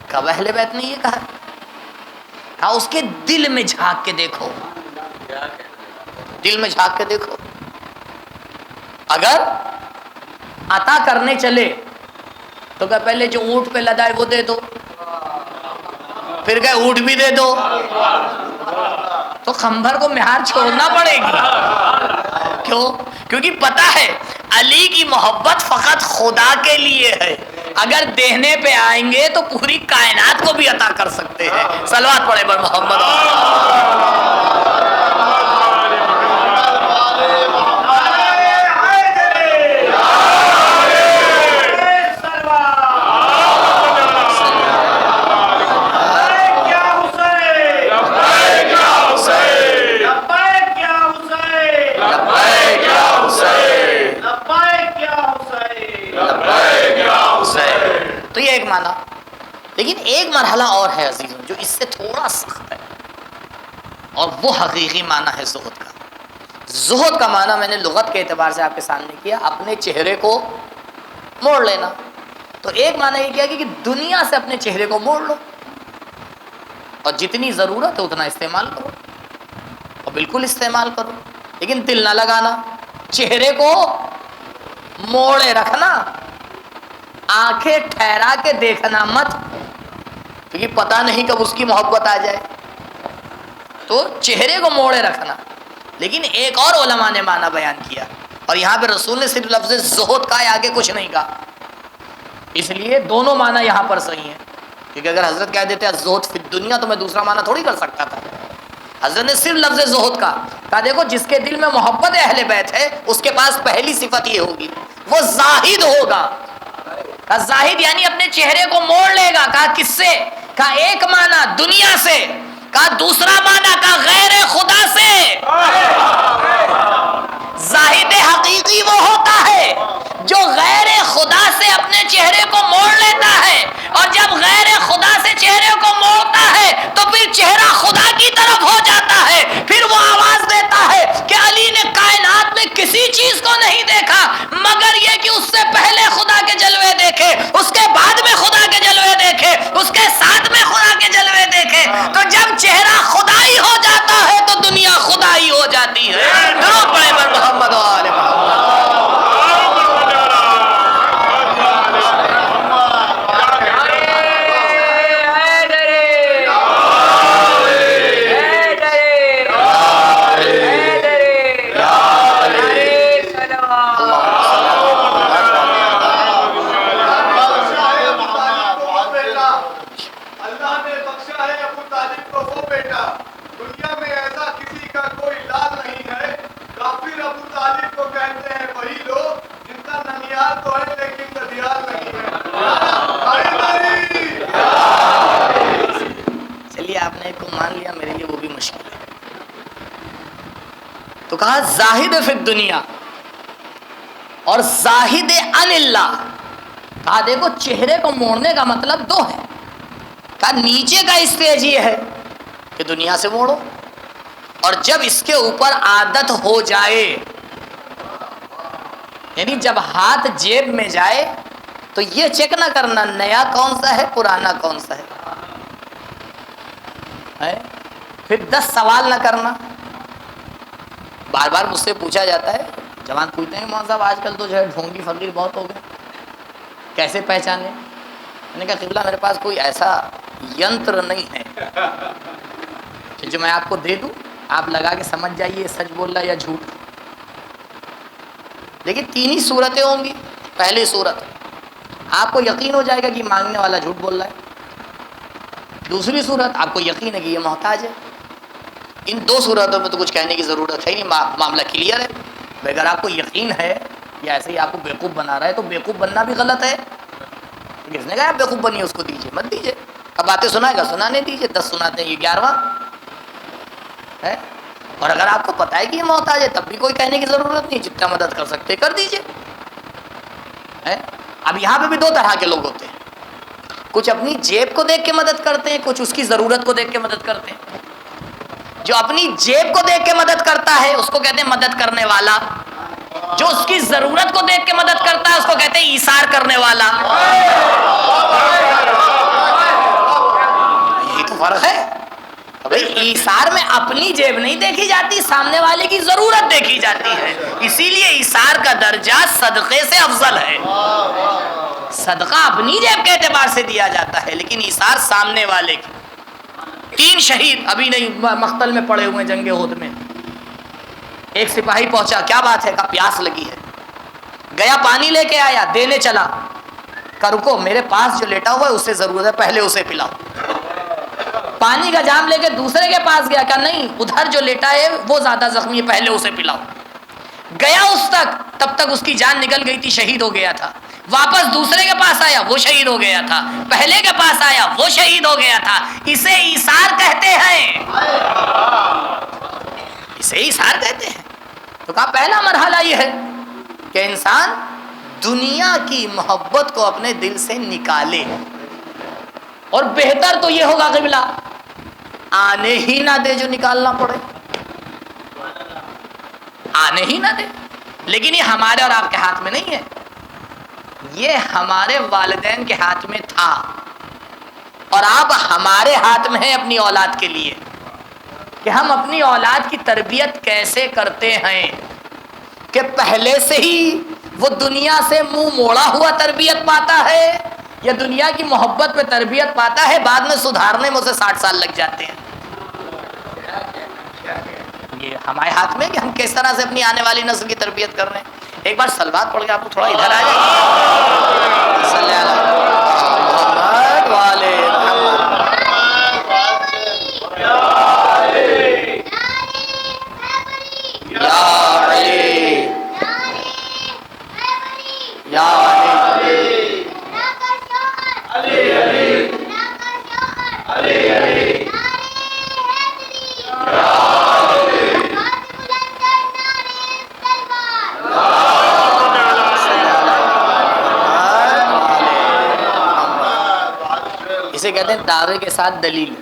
کب اہل بیت نے یہ کہا اس کے دل میں جھانک کے دیکھو، دل میں جھانک کے دیکھو۔ اگر عطا کرنے چلے تو کہ پہلے جو اونٹ پہ لدائے وہ دے دو، پھر کہ اونٹ بھی دے دو، تو خنبر کو مہار چھوڑنا پڑے گی۔ کیوں؟ کیونکہ پتہ ہے علی کی محبت فقط خدا کے لیے ہے، اگر دینے پہ آئیں گے تو پوری کائنات کو بھی عطا کر سکتے ہیں۔ صلوات پڑھے بر محمد۔ تو یہ ایک معنی، لیکن ایک مرحلہ اور ہے عزیزوں جو اس سے تھوڑا سخت ہے، اور وہ حقیقی معنی ہے زہد کا۔ زہد کا معنی میں نے لغت کے اعتبار سے آپ کے سامنے کیا، اپنے چہرے کو موڑ لینا۔ تو ایک معنی یہ کیا کہ دنیا سے اپنے چہرے کو موڑ لو، اور جتنی ضرورت ہے اتنا استعمال کرو، اور بالکل استعمال کرو، لیکن دل نہ لگانا، چہرے کو موڑے رکھنا، آنکھیں ٹھہرا کے دیکھنا مت، کیونکہ پتہ نہیں کب اس کی محبت آ جائے، تو چہرے کو موڑے رکھنا۔ لیکن ایک اور علماء نے معنی بیان کیا، اور یہاں پہ رسول نے صرف لفظ زہد کا ہے، آگے کچھ نہیں کہا، اس لیے دونوں معنی یہاں پر صحیح ہیں، کیونکہ اگر حضرت کہہ دیتے زہد فی الدنیا تو میں دوسرا معنی تھوڑی کر سکتا تھا۔ حضرت نے صرف لفظ زہد کا کہا، دیکھو جس کے دل میں محبت اہل بیت ہے اس کے پاس پہلی صفت یہ ہوگی، وہ زاہد ہوگا۔ کہا زاہد یعنی اپنے چہرے کو موڑ لے گا. کہا کس سے؟ کہا ایک معنی دنیا سے. کہا دوسرا معنی کہا غیر خدا سے. زاہد حقیقی وہ ہوتا ہے جو غیر خدا سے اپنے چہرے کو موڑ لیتا ہے, اور جب غیر خدا سے چہرے کو موڑتا ہے تو پھر چہرہ خدا کی طرف ہو جاتا ہے. پھر وہ آواز دیتا ہے کہ علی نے کائنات میں کسی چیز کو نہیں دیکھا مگر یہ کہ اس سے پہلے خدا کے جلوے دیکھے, اس کے بعد میں خدا کے جلوے دیکھے, اس کے ساتھ میں خدا کے جلوے دیکھے. تو جب چہرہ خدائی ہو جاتا ہے تو دنیا خدائی ہو جاتی ہے. درود پڑھیں پر محمد و آل محمد. تو کہا زاہد فی الدنیا اور زاہد عن اللہ. کہا دیکھو چہرے کو موڑنے کا مطلب دو ہے. کہا نیچے کا اسٹیج یہ ہے کہ دنیا سے موڑو, اور جب اس کے اوپر عادت ہو جائے, یعنی جب ہاتھ جیب میں جائے تو یہ چیک نہ کرنا نیا کون سا ہے پرانا کون سا ہے. پھر 10 سوال نہ کرنا. بار بار مجھ سے پوچھا جاتا ہے, جوان پوچھتے ہیں مولانا صاحب آج کل تو جو ہے ڈھونگی فقیر بہت ہو گئے, کیسے پہچانے؟ میں نے کہا قبلہ میرے پاس کوئی ایسا ینتر نہیں ہے کہ جو میں آپ کو دے دوں آپ لگا کے سمجھ جائیے سچ بول رہا یا جھوٹ. لیکن 3 ہی صورتیں ہوں گی. پہلی صورت آپ کو یقین ہو جائے گا کہ مانگنے والا جھوٹ بول رہا ہے. دوسری صورت آپ کو یقین ہے کہ یہ محتاج ہے. ان 2 صورتوں میں تو کچھ کہنے کی ضرورت ہے نہیں, معاملہ کلیئر ہے. اگر آپ کو یقین ہے یا ایسے ہی آپ کو بیوقوف بنا رہا ہے تو بیوقوف بننا بھی غلط ہے. کس نے کہا آپ بیوقوف بنیے, اس کو دیجیے مت دیجیے. اب باتیں سنائے گا سنانے دیجیے, 10 سناتے ہیں یہ 11واں ہے. اور اگر آپ کو پتا ہے کہ یہ محتاج ہے تب بھی کوئی کہنے کی ضرورت نہیں, جتنا مدد کر سکتے کر دیجیے. اب یہاں پہ بھی 2 طرح کے لوگ ہوتے ہیں. کچھ اپنی جیب کو دیکھ کے مدد کرتے ہیں, کچھ اس کی ضرورت کو دیکھ کے مدد کرتے ہیں. جو اپنی جیب کو دیکھ کے مدد کرتا ہے اس کو کہتے ہیں مدد کرنے والا. جو اس کی ضرورت کو دیکھ کے مدد کرتا ہے اس کو کہتے ہیں ایثار کرنے والا. یہی تو فرق ہے. بھائی ایثار میں اپنی جیب نہیں دیکھی جاتی, سامنے والے کی ضرورت دیکھی جاتی ہے. اسی لیے ایثار کا درجہ صدقے سے افضل ہے. صدقہ اپنی جیب کے اعتبار سے دیا جاتا ہے لیکن ایثار سامنے والے کی. 3 شہید ابھی نہیں مقتل میں پڑے ہوئے جنگ احد میں. ایک سپاہی پہنچا, کیا بات ہے؟ کہا پیاس لگی ہے. گیا پانی لے کے آیا, دینے چلا. کہا رکو, میرے پاس جو لیٹا ہوا ہے اسے ضرورت ہے, پہلے اسے پلاؤ. پانی کا جام لے کے دوسرے کے پاس گیا, کہا نہیں ادھر جو لیٹا ہے وہ زیادہ زخمی ہے, پہلے اسے پلاؤ. گیا اس تک, تب تک اس کی جان نکل گئی تھی, شہید ہو گیا تھا. واپس دوسرے کے پاس آیا, وہ شہید ہو گیا تھا. پہلے کے پاس آیا, وہ شہید ہو گیا تھا. اسے ایثار کہتے ہیں, اسے ایثار کہتے ہیں. تو کہا پہلا مرحلہ یہ ہے کہ انسان دنیا کی محبت کو اپنے دل سے نکالے. اور بہتر تو یہ ہوگا قبلہ آنے ہی نہ دے جو نکالنا پڑے, آنے ہی نہ دے. لیکن یہ ہمارے اور آپ کے ہاتھ میں نہیں ہے, یہ ہمارے والدین کے ہاتھ میں تھا اور آپ ہمارے ہاتھ میں ہیں اپنی اولاد کے لیے کہ ہم اپنی اولاد کی تربیت کیسے کرتے ہیں کہ پہلے سے ہی وہ دنیا سے منہ موڑا ہوا تربیت پاتا ہے یا دنیا کی محبت پہ تربیت پاتا ہے, بعد میں سدھارنے میں اسے 60 سال لگ جاتے ہیں. یہ ہمارے ہاتھ میں کہ ہم کس طرح سے اپنی آنے والی نسل کی تربیت کر رہے ہیں. ایک بار سلوات پڑھ کے آپ کو تھوڑا ادھر آ جائے. صلی اللہ محمد والے محمد. یا علی یا علی کہتے ہیں دعوے کے ساتھ دلیل.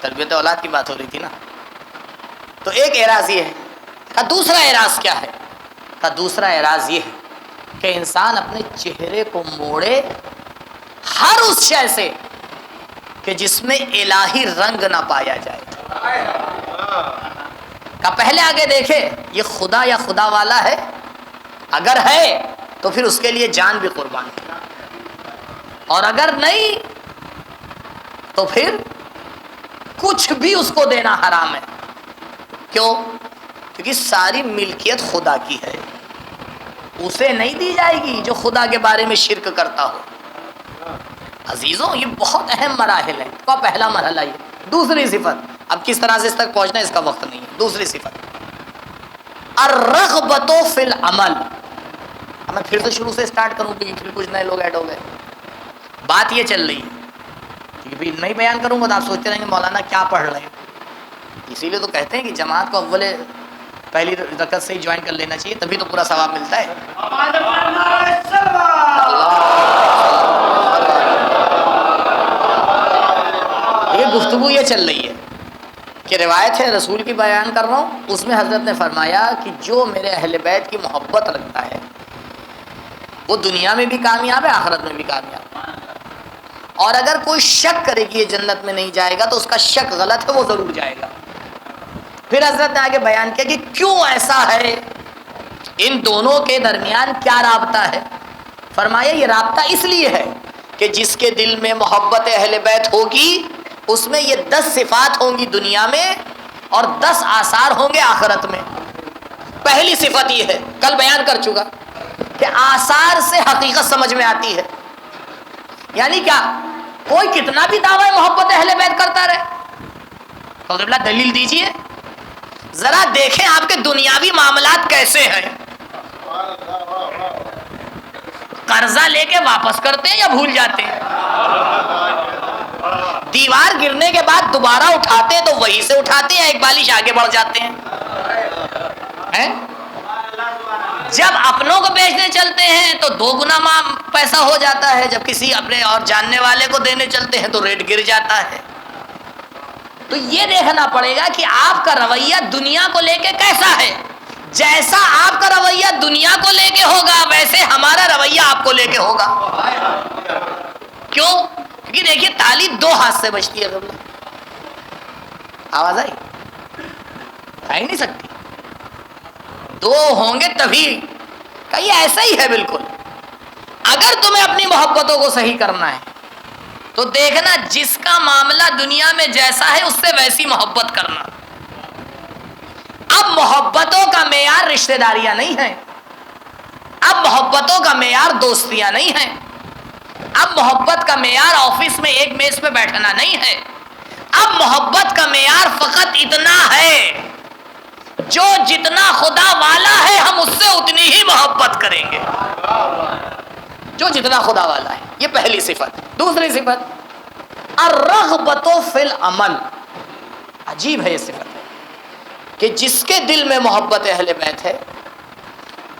تربیت اولاد کی بات ہو رہی تھی نا. تو ایک اعراض یہ ہے. کا دوسرا اعراض کیا ہے؟ کا دوسرا اعراض یہ ہے کہ انسان اپنے چہرے کو موڑے ہر اس شے سے کہ جس میں الہی رنگ نہ پایا جائے. کا پہلے آگے دیکھے یہ خدا یا خدا والا ہے، اگر ہے تو پھر اس کے لیے جان بھی قربان کرنا، اور اگر نہیں تو پھر کچھ بھی اس کو دینا حرام ہے. کیوں؟ کیونکہ ساری ملکیت خدا کی ہے، اسے نہیں دی جائے گی جو خدا کے بارے میں شرک کرتا ہو. عزیزوں یہ بہت اہم مراحل ہیں. تو پہلا مرحلہ یہ. دوسری صفت، اب کس طرح سے اس تک پہنچنا ہے اس کا وقت نہیں ہے. دوسری صفت الرغبۃ فی العمل. اب میں پھر سے شروع سے سٹارٹ کروں کیونکہ پھر کچھ نئے لوگ ایڈ ہو گئے. بات یہ چل رہی ہے کیونکہ نہیں بیان کروں گا تو آپ سوچتے رہیں گے مولانا کیا پڑھ رہے ہیں. اسی لیے تو کہتے ہیں کہ جماعت کو اول پہلی رکعت سے ہی جوائن کر لینا چاہیے، تبھی تو پورا ثواب ملتا ہے. یہ گفتگو یہ چل رہی ہے کہ روایت ہے رسول کی بیان کر رہا ہوں، اس میں حضرت نے فرمایا کہ جو میرے اہل بیت کی محبت رکھتا ہے وہ دنیا میں بھی کامیاب ہے، آخرت میں بھی کامیاب ہے. اور اگر کوئی شک کرے کہ یہ جنت میں نہیں جائے گا تو اس کا شک غلط ہے، وہ ضرور جائے گا. پھر حضرت نے آگے بیان کیا کہ کیوں ایسا ہے، ان دونوں کے درمیان کیا رابطہ ہے. فرمایا یہ رابطہ اس لیے ہے کہ جس کے دل میں محبت اہل بیت ہوگی اس میں یہ 10 صفات ہوں گی دنیا میں اور 10 آثار ہوں گے آخرت میں. پہلی صفت یہ ہے، کل بیان کر چکا کہ آثار سے حقیقت سمجھ میں آتی ہے. یعنی کیا؟ کوئی کتنا بھی دعوی محبت اہل بیت کرتا رہے، قبلہ دلیل دیجئے، ذرا دیکھیں آپ کے دنیاوی معاملات کیسے ہیں. قرضہ لے کے واپس کرتے ہیں یا بھول جاتے ہیں؟ دیوار گرنے کے بعد دوبارہ اٹھاتے ہیں تو وہی سے اٹھاتے ہیں، ایک بالش آگے بڑھ جاتے ہیں. جب اپنوں کو بیچنے چلتے ہیں تو 2 گنا پیسہ ہو جاتا ہے، جب کسی اپنے اور جاننے والے کو دینے چلتے ہیں تو ریٹ گر جاتا ہے. تو یہ دیکھنا پڑے گا کہ آپ کا رویہ دنیا کو لے کے کیسا ہے. جیسا آپ کا رویہ دنیا کو لے کے ہوگا ویسے ہمارا رویہ آپ کو لے کے ہوگا. کیوں؟ کیونکہ دیکھیے تالی 2 ہاتھ سے بجتی ہے. آواز آئی؟ آ ہی نہیں سکتی. 2 ہوں گے تبھی. کہ ایسا ہی ہے بالکل. اگر تمہیں اپنی محبتوں کو صحیح کرنا ہے تو دیکھنا جس کا معاملہ دنیا میں جیسا ہے اس سے ویسی محبت کرنا. اب محبتوں کا معیار رشتہ داریاں نہیں ہیں، اب محبتوں کا معیار دوستیاں نہیں ہیں، اب محبت کا معیار آفس میں ایک میز پہ بیٹھنا نہیں ہے. اب محبت کا معیار فقط اتنا ہے جو جتنا خدا والا ہے ہم اس سے اتنی ہی محبت کریں گے، جو جتنا خدا والا ہے. یہ پہلی صفت. دوسری صفت الرغبۃ فی العمل. عجیب ہے یہ صفت کہ جس کے دل میں محبت اہل بیت ہے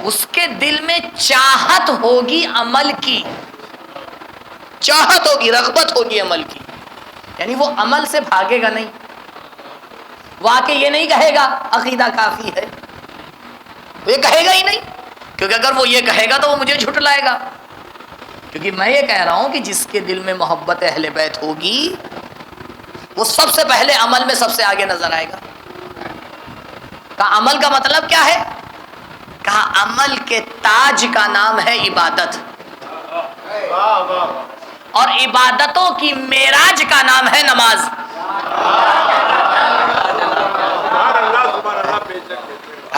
اس کے دل میں چاہت ہوگی عمل کی، چاہت ہوگی، رغبت ہوگی عمل کی. یعنی وہ عمل سے بھاگے گا نہیں، وہ آ کے یہ نہیں کہے گا عقیدہ کافی ہے، وہ یہ کہے گا ہی نہیں. کیونکہ اگر وہ یہ کہے گا تو وہ مجھے جھٹلائے گا. کیونکہ میں یہ کہہ رہا ہوں کہ جس کے دل میں محبت اہل بیت ہوگی وہ سب سے پہلے عمل میں سب سے آگے نظر آئے گا. کہا عمل کا مطلب کیا ہے؟ کہا عمل کے تاج کا نام ہے عبادت، اور عبادتوں کی معراج کا نام ہے نماز.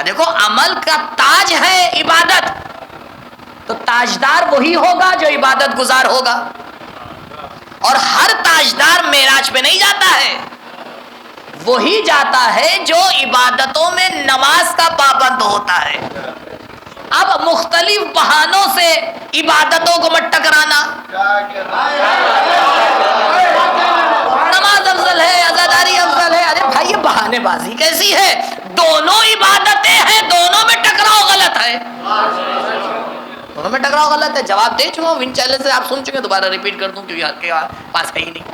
دیکھو عمل کا تاج ہے عبادت، تو تاجدار وہی ہوگا جو عبادت گزار ہوگا. اور ہر تاجدار معراج پہ نہیں جاتا ہے، وہی جاتا ہے جو عبادتوں میں نماز کا پابند ہوتا ہے. اب مختلف بہانوں سے عبادتوں کو مت ٹکرانا. نماز افضل ہے، عزاداری افضل ہے. ارے بھائی یہ بہانے بازی کیسی ہے؟ دونوں عبادتیں ہیں، دونوں میں ٹکراؤ غلط ہے. دونوں میں ٹکراؤ غلط ہے. جواب دے چکا ہوں ون چینل سے, آپ سن چکے, دوبارہ ریپیٹ کر دوں کیونکہ آپ کے پاس کہیں نہیں.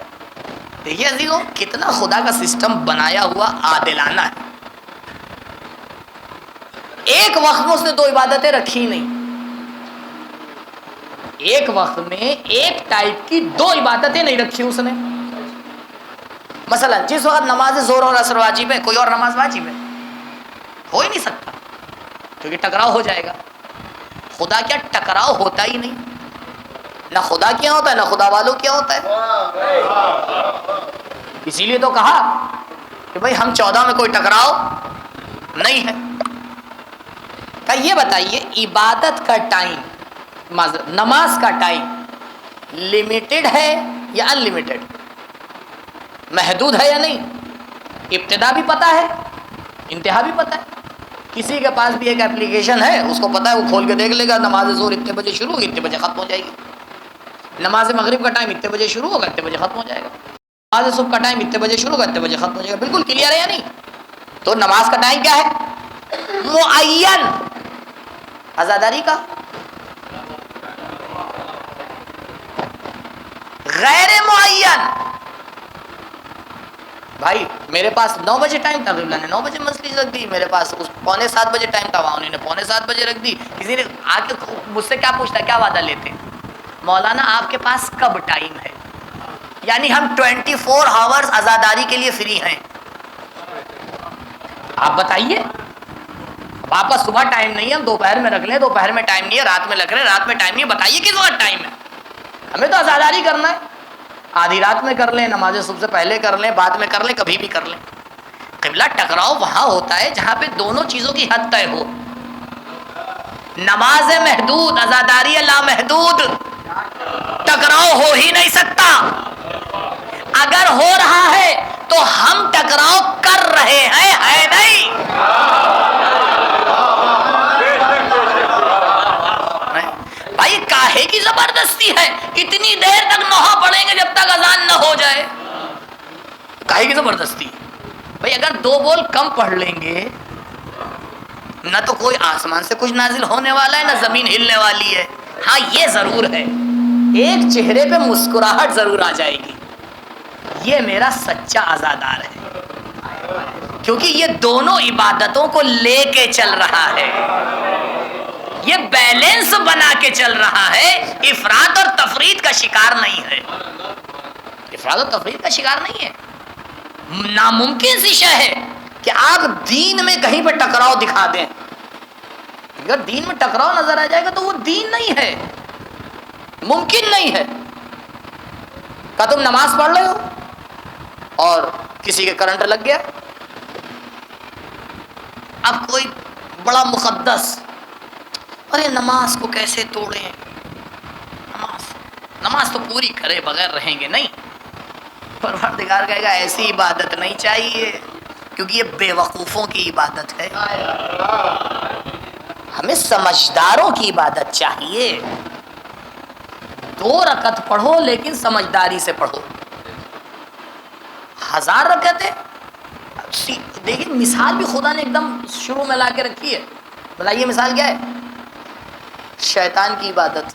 دیکھیے عزیزوں کتنا خدا کا سسٹم بنایا ہوا عادلانہ ہے. ایک وقت میں اس نے دو عبادتیں رکھی نہیں, ایک وقت میں ایک ٹائپ کی دو عبادتیں نہیں رکھی اس نے. مثلا جس وقت نماز ظہر اور عصر واجب ہے, کوئی اور نماز واجب ہے, ہو ہی نہیں سکتا کیونکہ ٹکراؤ ہو جائے گا. خدا کیا ٹکراؤ ہوتا ہی نہیں, نہ خدا کیا ہوتا ہے نہ خدا والوں کیا ہوتا ہے. اسی لیے تو کہا کہ بھائی ہم 14 میں کوئی ٹکراؤ نہیں ہے. کہ یہ بتائیے عبادت کا ٹائم, نماز کا ٹائم لمیٹڈ ہے یا ان لمیٹڈ, محدود ہے یا نہیں؟ ابتدا بھی پتہ ہے, انتہا بھی پتہ ہے. کسی کے پاس بھی ایک اپلیکیشن ہے, اس کو پتہ ہے, وہ کھول کے دیکھ لے گا نماز ظہر اتنے بجے شروع ہوگی اتنے بجے ختم ہو جائے گی, نماز مغرب کا ٹائم اتنے بجے شروع ہوگا اتنے بجے ختم ہو جائے گا, نماز صبح کا ٹائم اتنے بجے شروع ہوگا اتنے بجے ختم ہو جائے گا. بالکل کلیئر ہے یا نہیں؟ تو نماز کا ٹائم کیا ہے؟ معین. عزاداری کا غیر معین. بھائی میرے پاس 9 بجے ٹائم تھا, قبلہ نے 9 بجے مسجد رکھ دی, میرے پاس 6:45 بجے ٹائم تھا, وہاں انہوں نے 6:45 بجے رکھ دی. کسی نے آ کے مجھ سے کیا پوچھتا, کیا وعدہ لیتے, مولانا آپ کے پاس کب ٹائم ہے؟ یعنی ہم 24 آورز عزاداری کے لیے فری ہیں. آپ بتائیے, آپ کا صبح ٹائم نہیں ہے, ہم دوپہر میں رکھ لیں, دوپہر میں ٹائم نہیں ہے, رات میں رکھ رہے, رات میں ٹائم نہیں ہے, بتائیے کس وقت ٹائم ہے؟ ہمیں تو عزاداری کرنا ہے. آدھی رات میں کر لیں, نماز صبح سے پہلے کر لیں, بعد میں کر لیں, کبھی بھی کر لیں. قبلہ ٹکراؤ وہاں ہوتا ہے جہاں پہ دونوں چیزوں کی حد طے ہو. نماز محدود, عزاداری لامحدود, ٹکراؤ ہو ہی نہیں سکتا. اگر ہو رہا ہے تو ہم ٹکراؤ کر رہے ہیں, ہے نہیں؟ بھائی کاہے کی زبردستی ہے, اتنی دیر تک نوحہ پڑھیں گے جب تک اذان نہ ہو جائے, کاہے کی زبردستی؟ بھائی اگر 2 بول کم پڑھ لیں گے, نہ تو کوئی آسمان سے کچھ نازل ہونے والا ہے, نہ زمین ہلنے والی ہے. ہاں یہ ضرور ہے, ایک چہرے پہ مسکراہٹ ضرور آ جائے گی, یہ میرا سچا عزادار ہے, کیونکہ یہ دونوں عبادتوں کو لے کے چل رہا ہے, یہ بیلنس بنا کے چل رہا ہے, افراط اور تفرید کا شکار نہیں ہے. افراط اور تفرید کا شکار نہیں ہے. ناممکن سی شے ہے کہ آپ دین میں کہیں پہ ٹکراؤ دکھا دیں. اگر دین میں ٹکراؤ نظر آ جائے گا تو وہ دین نہیں ہے, ممکن نہیں ہے. کہ تم نماز پڑھ رہے ہو اور کسی کے کرنٹ لگ گیا, اب کوئی بڑا مقدس, ارے نماز کو کیسے توڑیں, نماز تو پوری کرے بغیر رہیں گے نہیں. پروردگار کہے گا ایسی عبادت نہیں چاہیے, کیونکہ یہ بے وقوفوں کی عبادت ہے, ہمیں سمجھداروں کی عبادت چاہیے. 2 رکعت پڑھو لیکن سمجھداری سے پڑھو. 1000 رکعتیں, دیکھیں مثال بھی خدا نے ایک دم شروع میں لا کے رکھی ہے. بتائیے مثال کیا ہے؟ شیطان کی عبادت.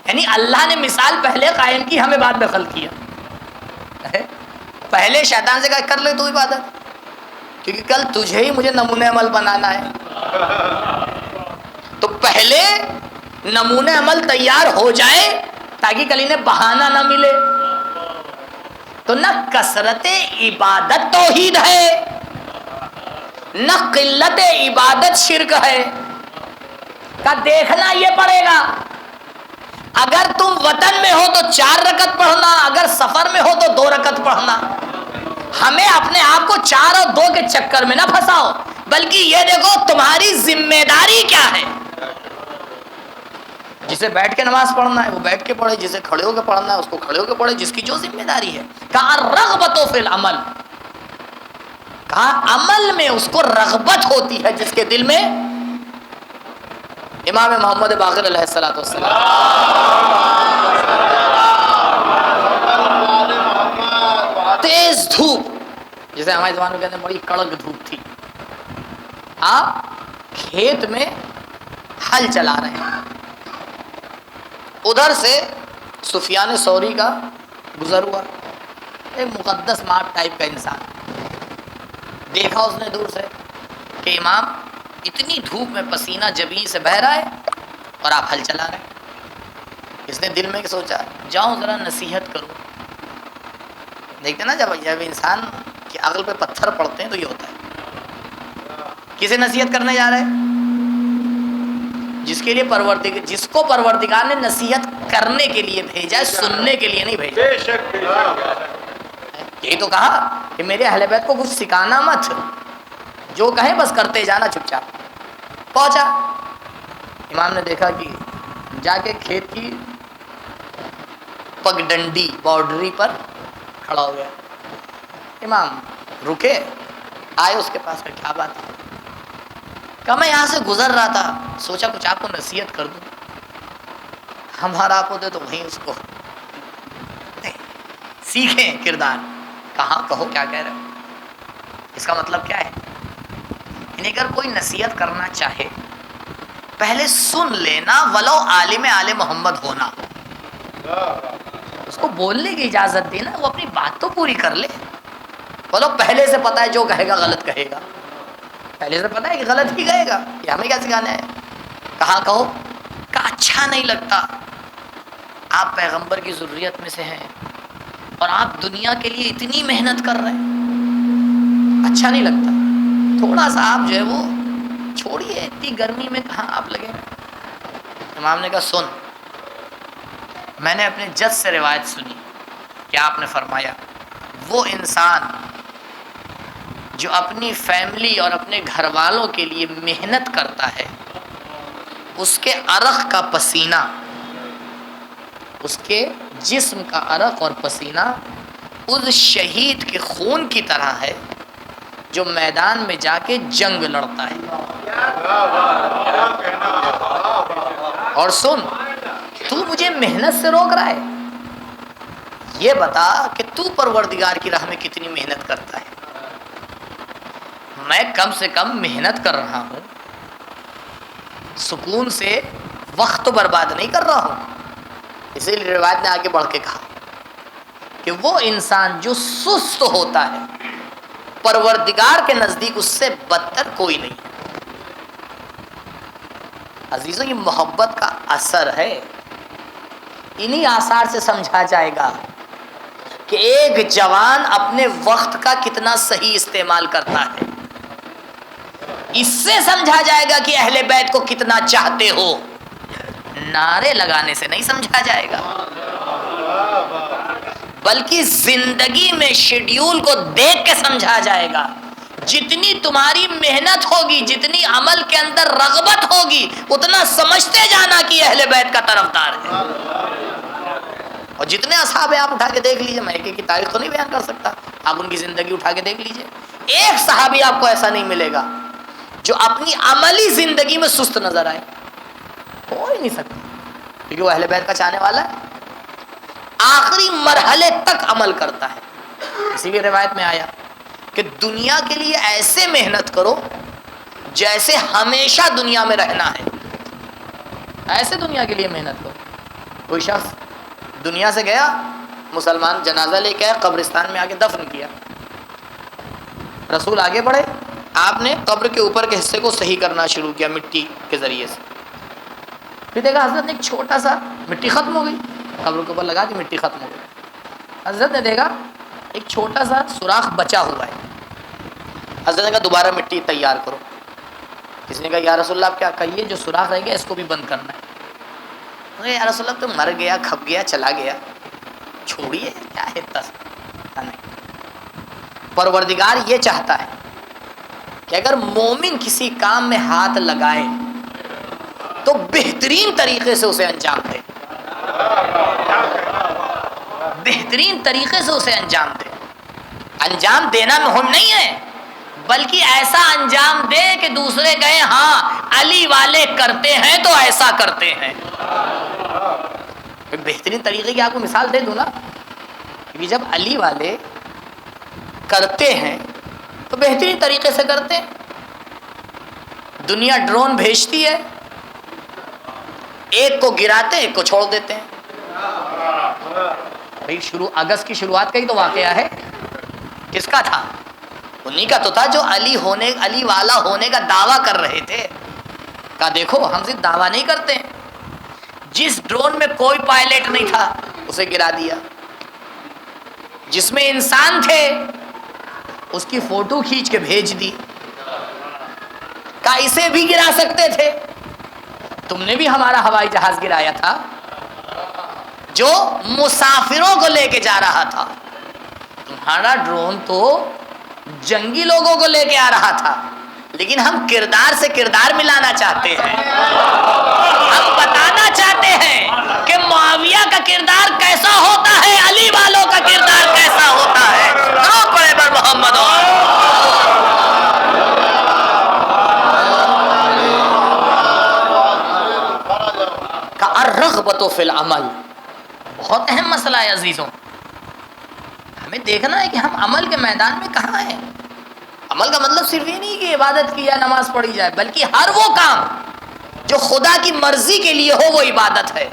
یعنی اللہ نے مثال پہلے قائم کی, ہمیں بعد میں خلق کیا. پہلے شیطان سے کہا کر لے تو عبادت, کیونکہ کل تجھے ہی مجھے نمونہ عمل بنانا ہے. تو پہلے نمونہ عمل تیار ہو جائے تاکہ کل انہیں بہانہ نہ ملے. تو نہ کثرت عبادت توحید ہے, نہ قلت عبادت شرک ہے. کا دیکھنا یہ پڑے گا, اگر تم وطن میں ہو تو 4 رکعت پڑھنا, اگر سفر میں ہو تو 2 رکعت پڑھنا. ہمیں اپنے آپ کو 4 اور 2 کے چکر میں نہ پھنساؤ, بلکہ یہ دیکھو تمہاری ذمہ داری کیا ہے. جسے بیٹھ کے نماز پڑھنا ہے وہ بیٹھ کے پڑھے, جسے کھڑے ہو کے پڑھنا ہے اس کو کھڑے ہو کے پڑھے, جس کی جو ذمہ داری ہے. کہا رغبت فی العمل, کہا عمل میں اس کو رغبت ہوتی ہے جس کے دل میں. امام محمد باقر علیہ الصلوۃ والسلام, تیز دھوپ, جسے ہمارے زبان میں کہتے ہیں بڑی کڑک دھوپ تھی, آپ کھیت میں حل چلا رہے ہیں. ادھر سے سفیان ثوری کا گزر ہوا، ایک مقدس مارٹ ٹائپ کا انسان. دیکھا اس نے دور سے کہ امام اتنی دھوپ میں پسینہ جبین سے بہہ رہا ہے اور آپ حل چلا رہے ہیں. اس نے دل میں سوچا جاؤں ذرا نصیحت کروں. دیکھتے نا جب انسان کی عقل پہ پتھر پڑتے ہیں تو یہ ہوتا ہے. کسے نصیحت کرنے جا رہے ہیں؟ جس کو پروردگار نے نصیحت کرنے کے لیے بھیجا ہے، سننے کے لیے نہیں بھیجا. یہی تو کہا کہ میرے اہل بیت کو کچھ سکھانا مت، جو کہیں بس کرتے جانا چپ چاپ. پہنچا، امام نے دیکھا کہ جا کے کھیت کی پگڈنڈی باؤنڈری پر کھڑا ہو گیا. امام رکے، آئے اس کے پاس، کیا بات ہے؟ کہ میں یہاں سے گزر رہا تھا، سوچا کچھ آپ کو نصیحت کر دوں. ہمارا آپ ہوتے تو وہیں اس کو سیکھیں کردار. کہاں کہو کیا کہہ رہے ہو؟ اس کا مطلب کیا ہے؟ یعنی اگر کوئی نصیحت کرنا چاہے پہلے سن لینا، ولو عالم آل محمد ہونا. اس کو بولنے کی اجازت دینا، وہ اپنی بات تو پوری کر لے. بولو پہلے سے پتا ہے جو کہے گا غلط کہے گا، پہلے سے پتا ہے کہ غلط ہی کہے گا، یہ ہمیں کیا سکھانا ہے؟ کہاں کہو کہ اچھا نہیں لگتا، آپ پیغمبر کی ذریت میں سے ہیں اور آپ دنیا کے لیے اتنی محنت کر رہے ہیں، اچھا نہیں لگتا. تھوڑا سا آپ جو ہے وہ چھوڑیے، اتنی گرمی میں کہاں آپ لگے. امام نے کہا سن، میں نے اپنے جد سے روایت سنی کہ آپ نے فرمایا وہ انسان جو اپنی فیملی اور اپنے گھر والوں کے لیے محنت کرتا ہے، اس کے عرق کا پسینہ، اس کے جسم کا عرق اور پسینہ اس شہید کے خون کی طرح ہے جو میدان میں جا کے جنگ لڑتا ہے. اور سن، تو مجھے محنت سے روک رہا ہے، یہ بتا کہ تو پروردگار کی راہ میں کتنی محنت کرتا ہے. میں کم سے کم محنت کر رہا ہوں، سکون سے وقت تو برباد نہیں کر رہا ہوں. اسی لیے روایت نے آگے بڑھ کے کہا کہ وہ انسان جو سست ہوتا ہے پروردگار کے نزدیک اس سے بدتر کوئی نہیں. عزیزوں، یہ محبت کا اثر ہے. انہی آثار سے سمجھا جائے گا کہ ایک جوان اپنے وقت کا کتنا صحیح استعمال کرتا ہے. اس سے سمجھا جائے گا کہ اہل بیت کو کتنا چاہتے ہو. نعرے لگانے سے نہیں سمجھا جائے گا، بلکہ زندگی میں شیڈیول کو دیکھ کے سمجھا جائے گا. جتنی تمہاری محنت ہوگی، جتنی عمل کے اندر رغبت ہوگی، اتنا سمجھتے جانا کہ اہل بیت کا طرفدار ہے. اور جتنے اصحاب ہیں آپ اٹھا کے دیکھ لیجئے، میں ایک کی تاریخ تو نہیں بیان کر سکتا، آپ ان کی زندگی اٹھا کے دیکھ لیجئے، ایک صحابی آپ کو ایسا نہیں ملے گا جو اپنی عملی زندگی میں سست نظر آئے. ہو ہی نہیں سکتا، کیونکہ وہ اہل بیت کا چاہنے والا ہے، آخری مرحلے تک عمل کرتا ہے. اسی لیے روایت میں آیا کہ دنیا کے لیے ایسے محنت کرو جیسے ہمیشہ دنیا میں رہنا ہے. ایسے دنیا کے لیے محنت کرو. کوئی شخص دنیا سے گیا، مسلمان جنازہ لے کے آئے، قبرستان میں آ کے دفن کیا. رسول آگے بڑھے، آپ نے قبر کے اوپر کے حصے کو صحیح کرنا شروع کیا مٹی کے ذریعے سے. پھر دیکھا حضرت نے ایک چھوٹا سا، مٹی ختم ہو گئی، قبر کے اوپر لگا دی، مٹی ختم ہو گئی. حضرت نے دیکھا ایک چھوٹا سا سوراخ بچا ہوا ہے. حضرت نے کہا دوبارہ مٹی تیار کرو. کسی نے کہا یا رسول اللہ آپ کیا کہیے، جو سوراخ رہ گیا اس کو بھی بند کرنا ہے. یا رسول اللہ تو مر گیا، کھپ گیا، چلا گیا، چھوڑیے، کیا ہے اتنا سا. نہیں، پروردگار یہ چاہتا ہے کہ اگر مومن کسی کام میں ہاتھ لگائے تو بہترین طریقے سے اسے انجام دے، بہترین طریقے سے اسے انجام دے. انجام دینا مہم نہیں ہے، بلکہ ایسا انجام دے کہ دوسرے کہیں ہاں علی والے کرتے ہیں تو ایسا کرتے ہیں. بہترین طریقے کی آپ کو مثال دے دوں نا، کہ جب علی والے کرتے ہیں تو بہترین طریقے سے کرتے ہیں. دنیا ڈرون بھیجتی ہے، ایک کو گراتے ہیں ایک کو چھوڑ دیتے ہیں. بھائی اگست کی شروعات کا ہی تو واقعہ ہے. کس کا تھا؟ انہی کا تو تھا جو علی والا ہونے کا دعویٰ کر رہے تھے. کہا دیکھو ہم صرف دعویٰ نہیں کرتے ہیں. جس ڈرون میں کوئی پائلٹ نہیں تھا اسے گرا دیا. جس میں انسان تھے اس کی فوٹو کھینچ کے بھیج دی. کہا اسے بھی گرا سکتے تھے. تم نے بھی ہمارا ہوائی جہاز گرایا تھا جو مسافروں کو لے کے جا رہا تھا. تمہارا ڈرون تو جنگی لوگوں کو لے کے آ رہا تھا. لیکن ہم کردار سے کردار ملانا چاہتے ہیں. ہم بتانا چاہتے ہیں کہ معاویہ کا کردار کیسا ہوتا ہے, علی والوں کا کردار کیسا ہوتا ہے. کہاں پڑے بر محمد کا الرغبۃ فی العمل. بہت اہم مسئلہ ہے عزیزوں. ہمیں دیکھنا ہے کہ ہم عمل کے میدان میں کہاں ہیں. عمل کا مطلب صرف یہ نہیں کہ عبادت کی یا نماز پڑھی جائے, بلکہ ہر وہ کام جو خدا کی مرضی کے لیے ہو وہ عبادت ہے.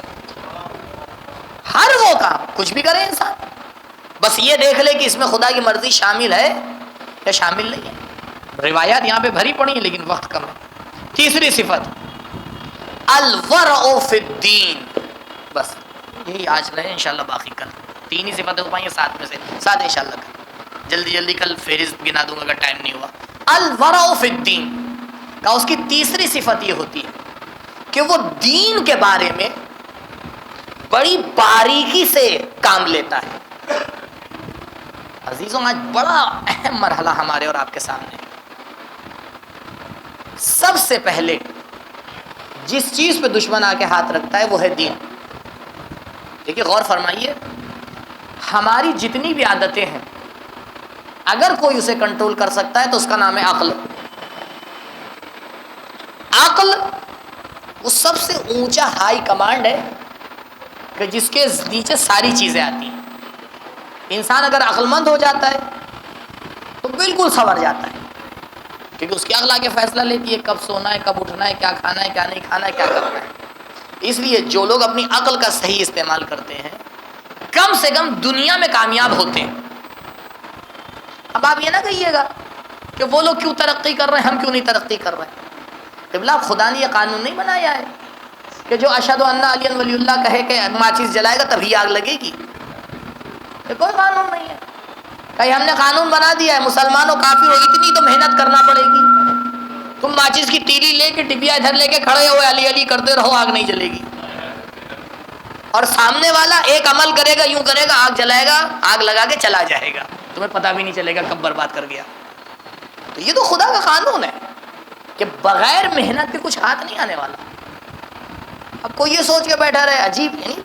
ہر وہ کام, کچھ بھی کرے انسان, بس یہ دیکھ لے کہ اس میں خدا کی مرضی شامل ہے یا شامل نہیں ہے. روایات یہاں پہ بھری پڑی ہیں لیکن وقت کم ہے. تیسری صفت الورع فی الدین. بس یہی آج رہے انشاءاللہ, باقی کل 3 ہی صفتیں ہو پائیں 7 میں سے 7 انشاءاللہ کل. جلدی کل فہرست گنا دوں گا اگر ٹائم نہیں ہوا. الورع فی الدین کا اس کی تیسری صفت یہ ہوتی ہے کہ وہ دین کے بارے میں بڑی باریکی سے کام لیتا ہے. عزیزوں آج بڑا اہم مرحلہ ہمارے اور آپ کے سامنے. سب سے پہلے جس چیز پہ دشمن آ کے ہاتھ رکھتا ہے وہ ہے دین. دیکھیے غور فرمائیے, ہماری جتنی بھی عادتیں ہیں اگر کوئی اسے کنٹرول کر سکتا ہے تو اس کا نام ہے عقل. عقل وہ سب سے اونچا ہائی کمانڈ ہے کہ جس کے نیچے ساری چیزیں آتی ہیں. انسان اگر عقل مند ہو جاتا ہے تو بالکل سنور جاتا ہے, کیونکہ اس کی عقل آگے فیصلہ لیتی ہے کب سونا ہے, کب اٹھنا ہے, کیا کھانا ہے, کیا نہیں کھانا ہے, کیا کرنا ہے. اس لیے جو لوگ اپنی عقل کا صحیح استعمال کرتے ہیں کم سے کم دنیا میں کامیاب ہوتے ہیں. اب آپ یہ نہ کہیے گا کہ وہ لوگ کیوں ترقی کر رہے ہیں ہم کیوں نہیں ترقی کر رہے ہیں. قبلہ خدا نے یہ قانون نہیں بنایا ہے کہ جو اشہد ان علی ولی اللہ کہے کہ ماچس جلائے گا تبھی آگ لگے گی. یہ کوئی قانون نہیں ہے. کہیں ہم نے قانون بنا دیا ہے مسلمانوں کافر ہو اتنی تو محنت کرنا پڑے گی. تم ماچس کی تیلی لے کے ٹپیا ادھر لے کے کھڑے ہوئے علی علی کرتے رہو آگ نہیں جلے گی. اور سامنے والا ایک عمل کرے گا, یوں کرے گا, آگ جلائے گا, آگ لگا کے چلا جائے گا, تمہیں پتہ بھی نہیں چلے گا کب برباد کر گیا. تو یہ تو خدا کا قانون ہے کہ بغیر محنت کے کچھ ہاتھ نہیں آنے والا. اب کوئی یہ سوچ کے بیٹھا رہے, عجیب, یعنی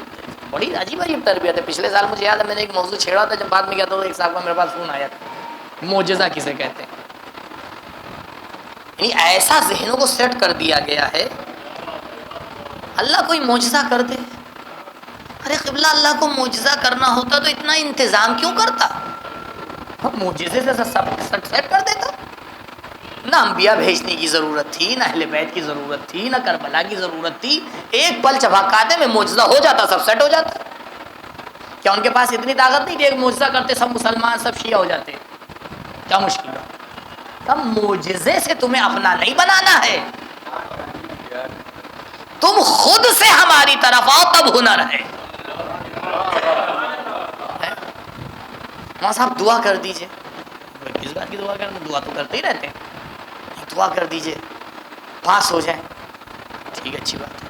بڑی عجیب عجیب تربیت ہے. پچھلے سال مجھے یاد ہے میں نے ایک موضوع چھیڑا تھا, جب بعد میں کیا تو ایک صاحب کا میرے پاس فون آیا تھا, معجزہ کسے کہتے ہیں. یعنی ایسا ذہنوں کو سیٹ کر دیا گیا ہے اللہ کوئی معجزہ کر دے. ارے قبلہ اللہ کو معجزہ کرنا ہوتا تو اتنا انتظام کیوں کرتا؟ معجزے سے سب سیٹ کر دیتا. نہ انبیاء بھیجنے کی ضرورت تھی, نہ اہل بیت کی ضرورت تھی, نہ کربلا کی ضرورت تھی. ایک پل چبھاکاتے میں معجزہ ہو جاتا, سب سیٹ ہو جاتا. کیا ان کے پاس اتنی طاقت نہیں تھی ایک معجزہ کرتے سب مسلمان سب شیعہ ہو جاتے؟ کیا مشکل ہے؟ تم معجزے سے تمہیں اپنا نہیں بنانا ہے, تم خود سے ہماری طرف آؤ تب ہنر ہے. ماں صاحب دعا کر دیجئے. کس بات کی دعا کرنا, دعا تو کرتے ہی رہتے ہیں. دعا کر دیجئے پاس ہو جائیں. ٹھیک ہے, اچھی بات ہے.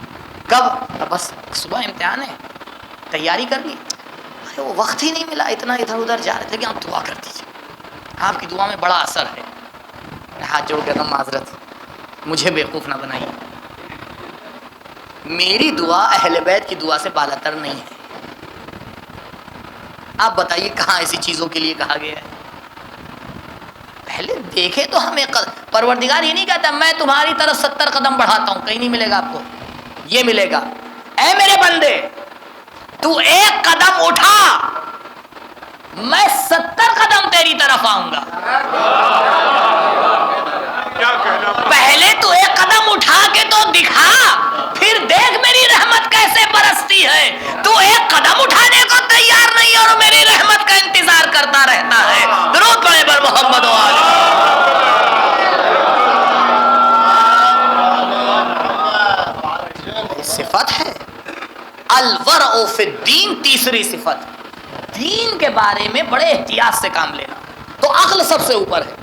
کب؟ بس صبح امتحان ہے, تیاری کر لی. ارے وہ وقت ہی نہیں ملا, اتنا ادھر ادھر جا رہے تھے کہ آپ دعا کر دیجئے, آپ کی دعا میں بڑا اثر ہے. ہاتھ جوڑ کے معذرت, مجھے بیوقوف نہ بنائیے. میری دعا اہل بیت کی دعا سے بالاتر نہیں ہے. آپ بتائیے کہاں ایسی چیزوں کے لیے کہا گیا ہے؟ پہلے دیکھے تو ہمیں پروردگار یہ نہیں کہتا میں تمہاری طرف 70 قدم بڑھاتا ہوں, کہیں نہیں ملے گا آپ کو. یہ ملے گا اے میرے بندے تو ایک قدم اٹھا میں 70 قدم تیری طرف آؤں گا. پہلے تو ایک قدم اٹھا کے تو دکھا, پھر دیکھ میری رحمت ہے، تو ایک قدم اٹھانے کو تیار نہیں اور میری رحمت کا انتظار کرتا رہتا ہے. درود پڑھیں بر محمد و آلہ. صفت ہے الورع فی الدین. تیسری صفت دین کے بارے میں بڑے احتیاط سے کام لینا. تو عقل سب سے اوپر ہے،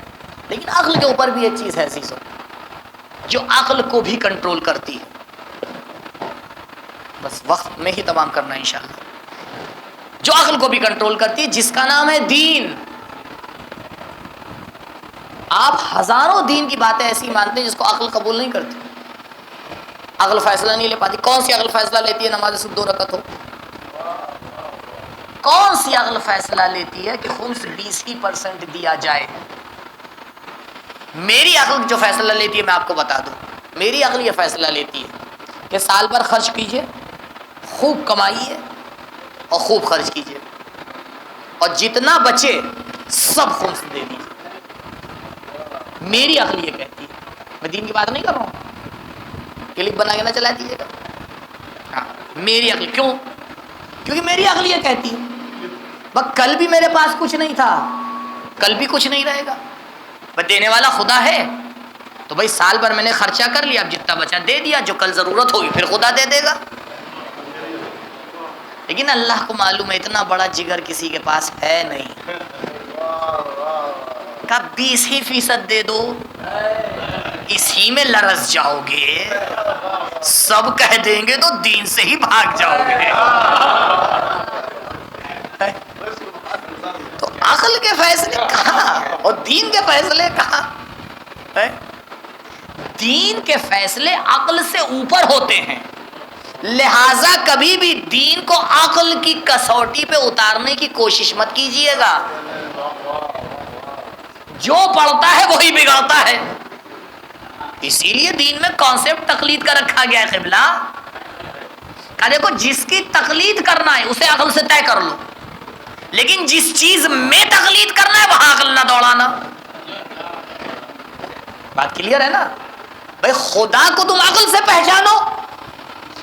لیکن عقل کے اوپر بھی ایک چیز ہے عزیزوں جو عقل کو بھی کنٹرول کرتی ہے. بس وقت میں ہی تمام کرنا ہے انشاءاللہ. جو عقل کو بھی کنٹرول کرتی ہے جس کا نام ہے دین. آپ ہزاروں دین کی باتیں ایسی مانتے ہیں جس کو عقل قبول نہیں کرتی. عقل فیصلہ نہیں لے پاتی. کون سی عقل فیصلہ لیتی ہے نماز صبح 2 رکعت ہو؟ کون سی عقل فیصلہ لیتی ہے کہ خمس 20% دیا جائے؟ میری عقل جو فیصلہ لیتی ہے میں آپ کو بتا دوں، میری عقل یہ فیصلہ لیتی ہے کہ سال بھر خرچ کیجئے، خوب کمائیے اور خوب خرچ کیجئے، اور جتنا بچے سب خمس دے دیجیے. میری عقل یہ کہتی ہے. میں دین کی بات نہیں کر رہا ہوں، کلپ بنا کے نہ چلا دیجیے گا. ہاں میری عقل. کیوں؟ کیونکہ میری عقل یہ کہتی ہے بس کل بھی میرے پاس کچھ نہیں تھا، کل بھی کچھ نہیں رہے گا. بس دینے والا خدا ہے تو بھائی سال بھر میں نے خرچہ کر لیا، اب جتنا بچا دے دیا، جو کل ضرورت ہوگی پھر خدا دے دے گا. لیکن اللہ کو معلوم ہے اتنا بڑا جگر کسی کے پاس ہے نہیں. کا 20% دے دو، اسی میں لرز جاؤ گے. سب کہہ دیں گے تو دین سے ہی بھاگ جاؤ گے. تو عقل کے فیصلے کہاں اور دین کے فیصلے کہاں؟ دین کے فیصلے عقل سے اوپر ہوتے ہیں. لہذا کبھی بھی دین کو عقل کی کسوٹی پہ اتارنے کی کوشش مت کیجیے گا. جو پڑھتا ہے وہی بگڑتا ہے. اسی لیے دین میں کانسیپٹ تقلید کا رکھا گیا ہے. قبلہ کہ دیکھو جس کی تقلید کرنا ہے اسے عقل سے طے کر لو، لیکن جس چیز میں تقلید کرنا ہے وہاں عقل نہ دوڑانا. بات کلیئر ہے نا بھائی؟ خدا کو تم عقل سے پہچانو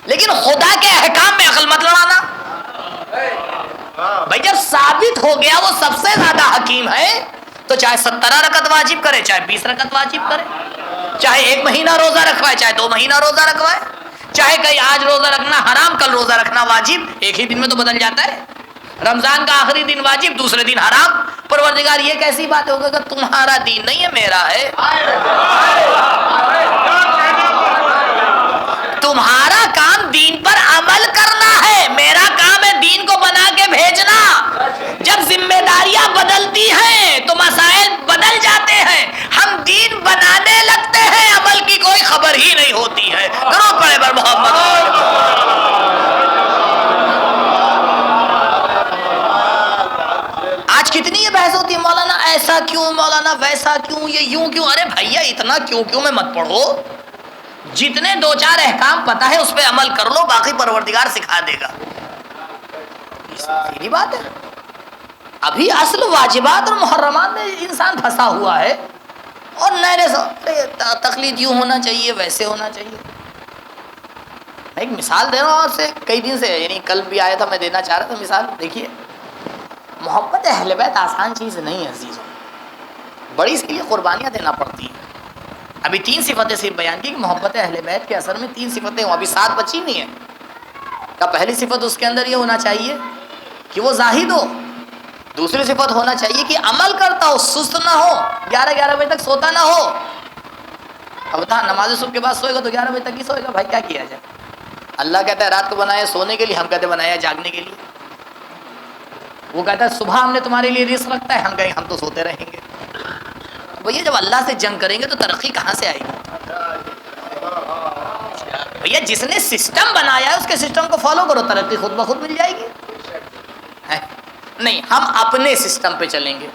لیکن خدا کے احکام میں عقل مت لڑانا. بھائی جب ثابت ہو گیا وہ سب سے زیادہ حکیم ہے تو چاہے 17 رکعت واجب کرے، چاہے 20 رکعت واجب کرے، چاہے 1 مہینہ روزہ رکھوائے، چاہے 2 مہینہ روزہ رکھوائے، چاہے کہیں آج روزہ رکھنا حرام کل روزہ رکھنا واجب، ایک ہی دن میں تو بدل جاتا ہے. رمضان کا آخری دن واجب دوسرے دن حرام. پروردگار یہ کیسی بات ہوگا کہ تمہارا دین نہیں ہے میرا ہے. تمہارا کام دین پر عمل کرنا ہے، میرا کام ہے دین کو بنا کے بھیجنا. جب ذمہ داریاں بدلتی ہیں تو مسائل بدل جاتے ہیں. ہم دین بنانے لگتے ہیں، عمل کی کوئی خبر ہی نہیں ہوتی ہے. درود پڑھیں بر محمد. آج کتنی یہ بحث ہوتی ہے، مولانا ایسا کیوں، مولانا ویسا کیوں، یہ یوں کیوں. ارے بھیا اتنا کیوں میں مت پڑھو. جتنے 2-4 احکام پتہ ہے اس پہ عمل کر لو، باقی پروردگار سکھا دے گا. سیدھی بات ہے. ابھی اصل واجبات اور محرمات میں انسان پھنسا ہوا ہے اور نئے تقلید یوں ہونا چاہیے ویسے ہونا چاہیے. میں ایک مثال دے رہا ہوں آپ سے کئی دن سے، یعنی کل بھی آیا تھا، میں دینا چاہ رہا تھا مثال. دیکھیے محبت اہل بیت آسان چیز نہیں ہے عزیزوں، بڑی اس کے لیے قربانیاں دینا پڑتی ہیں. ابھی 3 صفتیں صرف بیان کی کہ محبت اہل بیت کے اثر میں 3 صفتیں ہوں، ابھی 7 بچی نہیں ہیں. کا پہلی صفت اس کے اندر یہ ہونا چاہیے کہ وہ زاہد ہو. دوسری صفت ہونا چاہیے کہ عمل کرتا ہو، سست نہ ہو، 11 بجے تک سوتا نہ ہو. اب بتا نماز صبح کے بعد سوئے گا تو 11 بجے تک ہی سوئے گا. بھائی کیا کیا جائے؟ اللہ کہتا ہے رات کو بنایا سونے کے لیے، ہم کہتے ہیں بنایا جاگنے کے لیے. وہ کہتا ہے صبح ہم نے تمہارے لیے رزق رکھتا ہے، ہم کہیں ہم تو سوتے رہیں گے. بھیا جب اللہ سے جنگ کریں گے تو ترقی کہاں سے آئے گی؟ بھیا جس نے سسٹم بنایا ہے اس کے سسٹم کو فالو کرو، ترقی خود بخود مل جائے گی. نہیں ہم اپنے سسٹم پہ چلیں گے.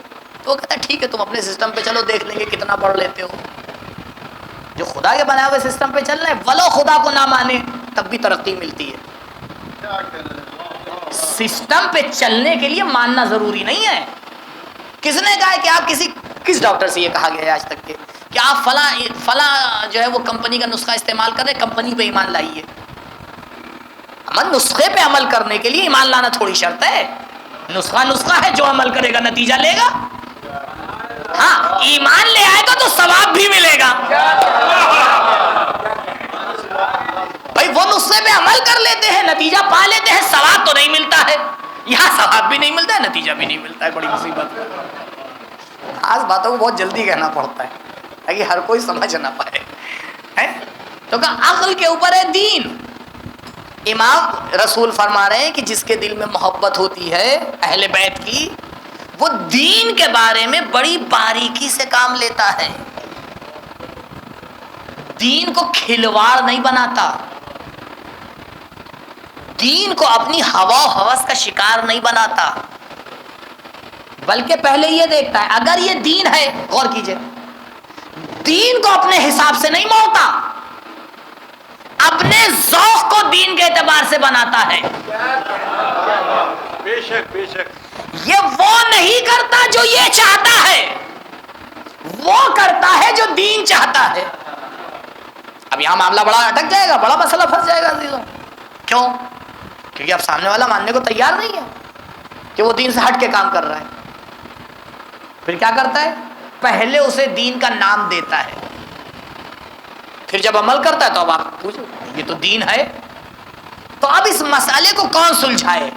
تو وہ کہتا ہے ٹھیک ہے تم اپنے سسٹم پہ چلو، دیکھ لیں گے کتنا پڑھ لیتے ہو. جو خدا کے بنائے ہوئے سسٹم پہ چل رہے ہیں ولو خدا کو نہ مانے تب بھی ترقی ملتی ہے. سسٹم پہ چلنے کے لیے ماننا ضروری نہیں ہے. کس نے کہا ہے کہ آپ کس ڈاکٹر سے یہ کہا گیا ہے آج تک کہ آپ فلاں جو ہے وہ کمپنی کا نسخہ استعمال کر رہے، کمپنی پہ ایمان لائیے. امن نسخے پہ عمل کرنے کے لیے ایمان لانا تھوڑی شرط ہے. نسخہ ہے، جو عمل کرے گا نتیجہ لے گا. ہاں ایمان لے آئے گا تو ثواب بھی ملے گا. بھائی وہ نسخے پہ عمل کر لیتے ہیں، نتیجہ پا لیتے ہیں، ثواب تو نہیں ملتا ہے. یہاں ثواب بھی نہیں ملتا ہے، نتیجہ بھی نہیں ملتا ہے. بڑی مصیبت. خاص باتوں کو بہت جلدی کہنا پڑتا ہے تاکہ ہر کوئی سمجھ نہ پائے. تو کہا عقل کے اوپر ہے دین. امام رسول فرما رہے ہیں کہ جس کے دل میں محبت ہوتی ہے اہل بیت کی، وہ دین کے بارے میں بڑی باریکی سے کام لیتا ہے. دین کو کھلواڑ نہیں بناتا، دین کو اپنی ہوا و ہوس کا شکار نہیں بناتا، بلکہ پہلے یہ دیکھتا ہے اگر یہ دین ہے، غور کیجئے، دین کو اپنے حساب سے نہیں موڑتا، اپنے ذوق کو دین کے اعتبار سے بناتا ہے. بے شک بے شک. یہ وہ نہیں کرتا جو یہ چاہتا ہے، وہ کرتا ہے جو دین چاہتا ہے. اب یہاں معاملہ بڑا اٹک جائے گا، بڑا مسئلہ پھنس جائے گا عزیزوں. کیوں؟ کیونکہ اب سامنے والا ماننے کو تیار نہیں ہے کہ وہ دین سے ہٹ کے کام کر رہا ہے. پھر کیا کرتا ہے؟ پہلے اسے دین کا نام دیتا ہے، پھر جب عمل کرتا ہے تو اب آپ پوچھو یہ تو دین ہے. تو اب اس مسئلے کو کون سلجھائے؟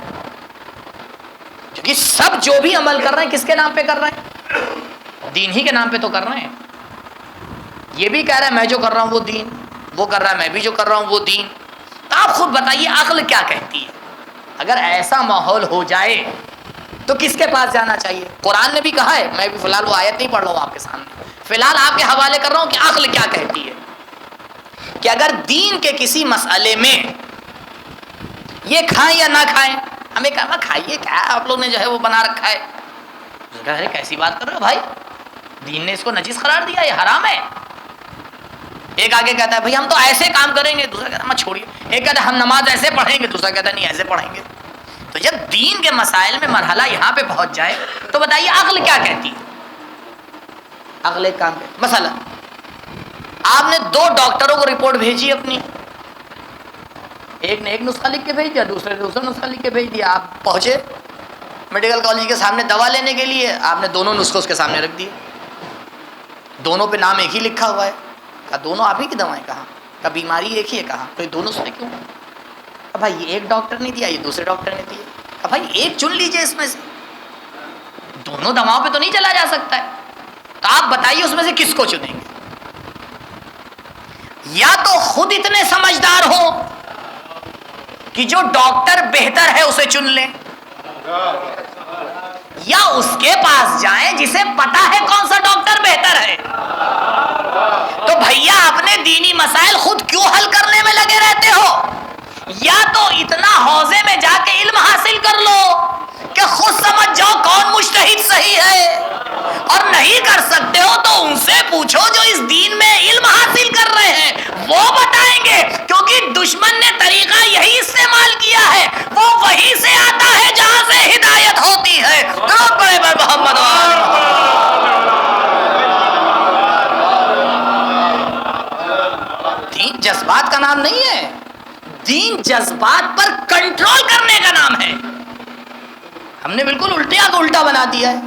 کیونکہ سب جو بھی عمل کر رہے ہیں کس کے نام پہ کر رہے ہیں؟ دین ہی کے نام پہ تو کر رہے ہیں. یہ بھی کہہ رہا ہے میں جو کر رہا ہوں وہ دین، وہ کر رہا ہے میں بھی جو کر رہا ہوں وہ دین. تو آپ خود بتائیے عقل کیا کہتی ہے؟ اگر ایسا ماحول ہو جائے تو کس کے پاس جانا چاہیے؟ قرآن نے بھی کہا ہے، میں بھی فی الحال وہ آیت نہیں پڑھ رہا ہوں آپ کے سامنے، فی الحال آپ کے حوالے کر رہا ہوں کہ عقل کیا کہتی ہے. کہ اگر دین کے کسی مسئلے میں یہ کھائیں یا نہ کھائیں، ہمیں کہا کھائیے، کیا آپ لوگ نے جو ہے وہ بنا رکھا ہے. ارے کیسی بات کر رہے ہو بھائی، دین نے اس کو نجس قرار دیا، یہ حرام ہے. ایک آگے کہتا ہے بھائی ہم تو ایسے کام کریں گے، دوسرا کہتا ہے مت چھوڑیے. ایک کہتا ہے ہم نماز ایسے پڑھیں گے، دوسرا کہتا ہے نہیں ایسے پڑھیں گے. تو جب دین کے مسائل میں مرحلہ یہاں پہ پہنچ جائے تو بتائیے عقل کیا کہتی ہے؟ عقل ایک کام کرتی. مثلا آپ نے 2 ڈاکٹروں کو رپورٹ بھیجی اپنی، ایک نے ایک نسخہ لکھ کے بھیج دیا، دوسرے نے دوسرا نسخہ لکھ کے بھیج دیا. آپ پہنچے میڈیکل کالج کے سامنے دوا لینے کے لیے، آپ نے دونوں نسخے اس کے سامنے رکھ دیے، دونوں پہ نام ایک ہی لکھا ہوا ہے. کہا دونوں آپ ہی کی دوائیں؟ کہاں؟ کہا بیماری ایک ہی ہے. کہاں؟ تو یہ دونوں نسخے کیوں؟ کہا بھائی یہ ایک ڈاکٹر نے دیا، یہ دوسرے ڈاکٹر نے دیا. کہا بھائی ایک چن لیجئے اس میں سے، دونوں دواؤں پہ تو نہیں چلا جا سکتا ہے. تو آپ بتائیے اس میں سے کس کو چنیں گے؟ یا تو خود اتنے سمجھدار ہو کہ جو ڈاکٹر بہتر ہے اسے چن لیں، یا اس کے پاس جائیں جسے پتا ہے کون سا ڈاکٹر بہتر ہے. تو بھیا اپنے دینی مسائل خود کیوں حل کرنے میں لگے رہتے ہو؟ یا تو اتنا حوضے میں جا کے علم حاصل کر لو کہ خود سمجھ جاؤ کون مجتہد صحیح ہے، اور نہیں کر سکتے ہو تو ان سے پوچھو جو اس دین میں علم حاصل کر رہے ہیں، وہ بتائیں گے. کیونکہ دشمن نے طریقہ یہی استعمال کیا ہے، وہ وہیں سے آتا ہے جہاں سے ہدایت ہوتی ہے. درود پڑھے بھائی محمد دین جذبات کا نام نہیں ہے، دین جذبات پر کنٹرول کرنے کا نام ہے. ہم نے بالکل الٹیا کو الٹا بنا دیا ہے.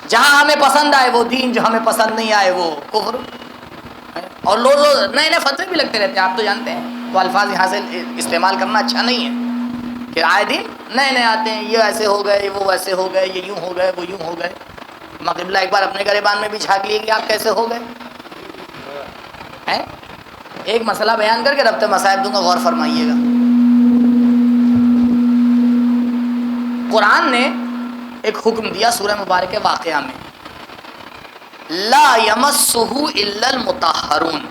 جہاں ہمیں پسند آئے وہ دین، جو ہمیں پسند نہیں آئے وہ کفر. اور لوگ نئے نئے فتوے بھی لگتے رہتے ہیں، آپ تو جانتے ہیں. وہ الفاظ یہاں سے استعمال کرنا اچھا نہیں ہے کہ آئے دن نئے نئے آتے ہیں، یہ ایسے ہو گئے، وہ ویسے ہو گئے، یہ یوں ہو گئے، وہ یوں ہو گئے. مقبلہ ایک بار اپنے گریبان میں بھی جھانک لیے کہ آپ کیسے ہو گئے. ایک مسئلہ بیان کر کے ربط مصائب دوں گا، غور فرمائیے گا. قرآن نے ایک حکم دیا سورہ مبارکہ واقعہ میں، لا یمسہ الا المطہرون،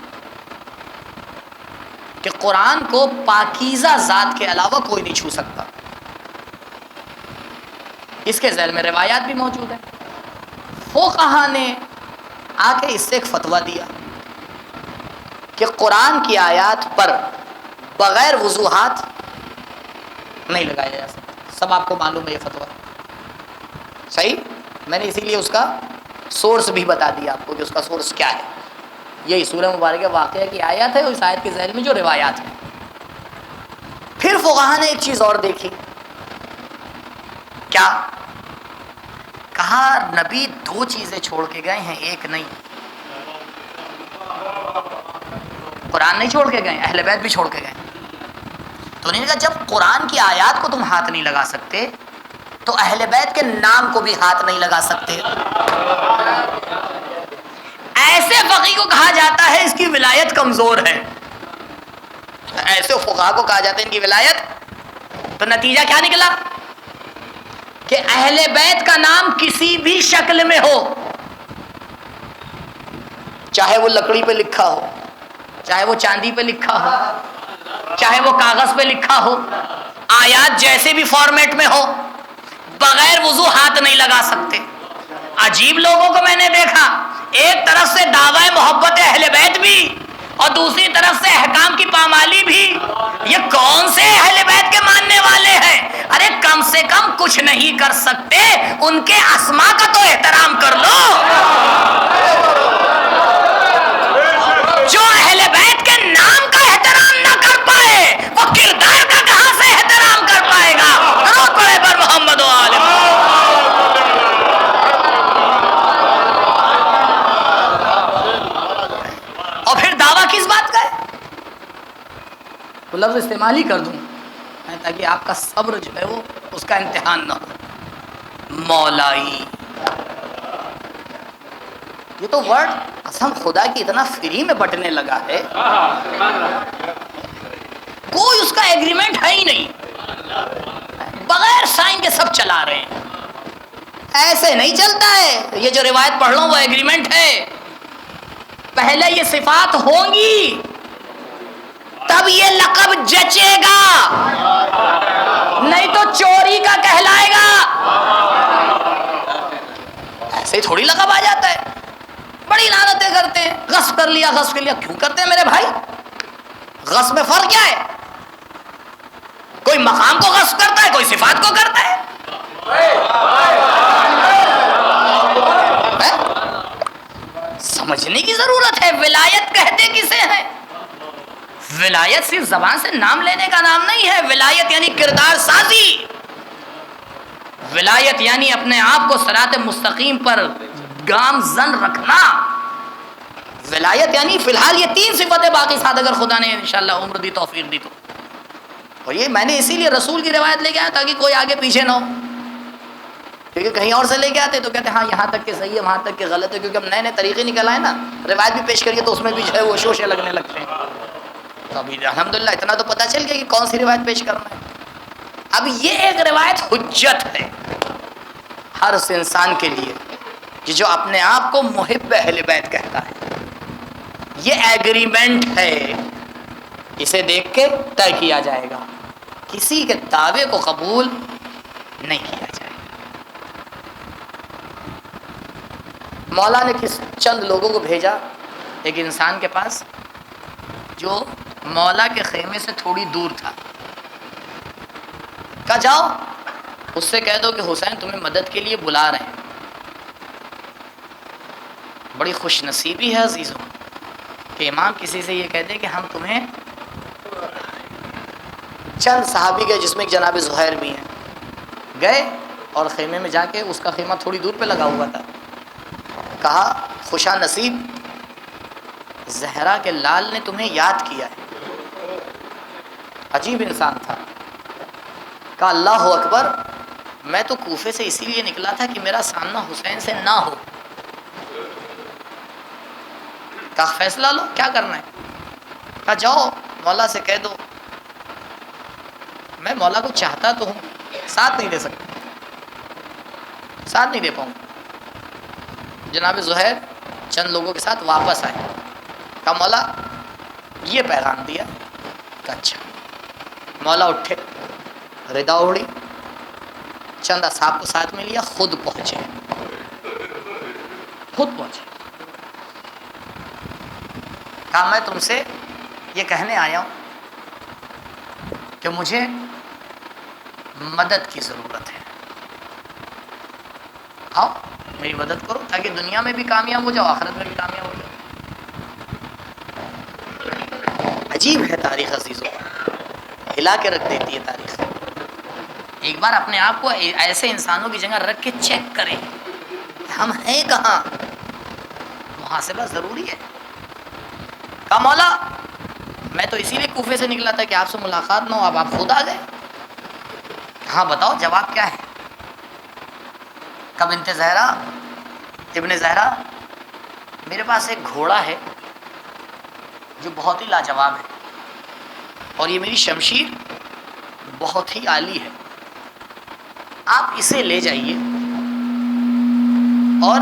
کہ قرآن کو پاکیزہ ذات کے علاوہ کوئی نہیں چھو سکتا. اس کے ذیل میں روایات بھی موجود ہیں. فقہا نے آ کے اس سے ایک فتویٰ دیا کہ قرآن کی آیات پر بغیر وضوحات نہیں لگایا جا سکتا. سب آپ کو معلوم ہے یہ فتویٰ، صحیح؟ میں نے اسی لیے اس کا سورس بھی بتا دیا آپ کو کہ اس کا سورس کیا ہے. یہی سورہ مبارکہ واقعہ کی آیت ہے، اور اس آیت کے ذیل میں جو روایات ہیں. پھر فقہا نے ایک چیز اور دیکھی. کیا کہا؟ نبی 2 چیزیں چھوڑ کے گئے ہیں، ایک نہیں. قرآن نہیں چھوڑ کے گئے، اہل بیت بھی چھوڑ کے گئے. تو انہوں نے کہا جب قرآن کی آیات کو تم ہاتھ نہیں لگا سکتے تو اہل بیت کے نام کو بھی ہاتھ نہیں لگا سکتے. ایسے فقیہ کو کہا جاتا ہے اس کی ولایت کمزور ہے. ایسے فقہا کو کہا جاتا ہے ان کی ولایت. تو نتیجہ کیا نکلا کہ اہل بیت کا نام کسی بھی شکل میں ہو، چاہے وہ لکڑی پہ لکھا ہو، چاہے وہ چاندی پہ لکھا ہو، چاہے وہ کاغذ پہ لکھا ہو، آیات جیسے بھی فارمیٹ میں ہو، بغیر وضو ہاتھ نہیں لگا سکتے. عجیب لوگوں کو میں نے دیکھا، ایک طرف سے دعوی محبت اہل بیت بھی اور دوسری طرف سے احکام کی پامالی بھی. یہ کون سے اہل بیت کے ماننے والے ہیں؟ ارے کم سے کم کچھ نہیں کر سکتے، ان کے اسما کا تو احترام کر لو. جو اہل بیت کے نام کا احترام نہ کر پائے وہ کردار کا کہاں سے احترام کر پائے گا؟ درود پڑھے پر محمد و آل محمد. اور پھر دعویٰ کس بات کا ہے؟ وہ لفظ استعمال ہی کر دوں تاکہ آپ کا صبر جو ہے وہ اس کا امتحان نہ ہو. مولائی، یہ تو ورڈ قسم خدا کی اتنا فری میں بٹنے لگا ہے، کوئی اس کا ایگریمنٹ ہے ہی نہیں، بغیر سائن کے سب چلا رہے ہیں. ایسے نہیں چلتا ہے. یہ جو روایت پڑھ لوں وہ ایگریمنٹ ہے. پہلے یہ صفات ہوں گی تب یہ لقب جچے گا، نہیں تو چوری کا کہلائے گا. ایسے ہی تھوڑی لقب آ جاتا ہے. بڑی لعنتیں کرتے ہیں، غصب کر لیا، غصب کر لیا. کیوں کرتے ہیں میرے بھائی؟ غصب میں فرق کیا ہے؟ کوئی مقام کو غصب کرتا ہے، کوئی صفات کو کرتا ہے. سمجھنے کی ضرورت ہے. ولایت کہتے کسے ہیں؟ ولایت صرف زبان سے نام لینے کا نام نہیں ہے. ولایت یعنی کردار سازی. ولایت یعنی اپنے آپ کو صراط مستقیم پر گامزن رکھنا. ولایت یعنی فی الحال یہ 3 صفتیں، باقی ساتھ اگر خدا نے انشاءاللہ عمر دی، توفیق دی تو. اور یہ میں نے اسی لیے رسول کی روایت لے کے آیا تاکہ کوئی آگے پیچھے نہ ہو. کیونکہ کہیں اور سے لے کے آتے تو کہتے ہیں ہاں یہاں تک کہ صحیح ہے، وہاں تک کہ غلط ہے. کیونکہ ہم نئے نئے طریقے نکل آئے نا، روایت بھی پیش کریے تو اس میں بھی جو ہے وہ شوشے لگنے لگتے ہیں. تو ابھی الحمدللہ اتنا تو پتہ چل گیا کہ کون سی روایت پیش کرنا ہے. اب یہ ایک روایت حجت ہے ہر اس انسان کے لیے کہ جو اپنے آپ کو محب اہل بیت کہتا ہے. یہ ایگریمنٹ ہے، اسے دیکھ کے طے کیا جائے گا. کسی کے دعوے کو قبول نہیں کیا جائے گا. مولا نے چند لوگوں کو بھیجا ایک انسان کے پاس جو مولا کے خیمے سے تھوڑی دور تھا. کہا جاؤ اس سے کہہ دو کہ حسین تمہیں مدد کے لیے بلا رہے ہیں. بڑی خوش نصیبی ہے عزیزوں کہ امام کسی سے یہ کہہ دے کہ ہم تمہیں. چند صحابی گئے جس میں ایک جناب زہیر بھی ہیں. گئے اور خیمے میں جا کے، اس کا خیمہ تھوڑی دور پہ لگا ہوا تھا. کہا خوشا نصیب زہرا کے لال نے تمہیں یاد کیا ہے. عجیب انسان تھا. کہا اللہ اکبر، میں تو کوفے سے اسی لیے نکلا تھا کہ میرا سامنا حسین سے نہ ہو. کہا فیصلہ لو کیا کرنا ہے. کہا جاؤ مولا سے کہہ دو. میں مولا کو چاہتا تو ہوں، ساتھ نہیں دے سکتا، ساتھ نہیں دے پاؤں. جناب زہیر چند لوگوں کے ساتھ واپس آئے. کہا مولا یہ پیغام دیا. کہا اچھا. مولا اٹھے، ردا اوڑھی، چند اصحاب کو ساتھ میں لیا، خود پہنچے. کہا میں تم سے یہ کہنے آیا ہوں کہ مجھے مدد کی ضرورت ہے. آؤ میری مدد کرو تاکہ دنیا میں بھی کامیاب ہو جاؤ، آخرت میں بھی کامیاب ہو جاؤ. عجیب ہے تاریخ عزیزوں. ہلا کے رکھ دیتی ہے تاریخ۔ ایک بار اپنے آپ کو ایسے انسانوں کی جگہ رکھ کے چیک کریں ہم ہیں کہاں۔ محاسبہ ضروری ہے۔ کہا مولا میں تو اسی لیے کوفے سے نکلا تھا کہ آپ سے ملاقات نہ ہو، اب آپ خود آ گئے۔ ہاں بتاؤ جواب کیا ہے؟ کب بنت زہرا ابن زہرا میرے پاس ایک گھوڑا ہے جو بہت ہی لاجواب ہے، اور یہ میری شمشیر بہت ہی عالی ہے، آپ اسے لے جائیے اور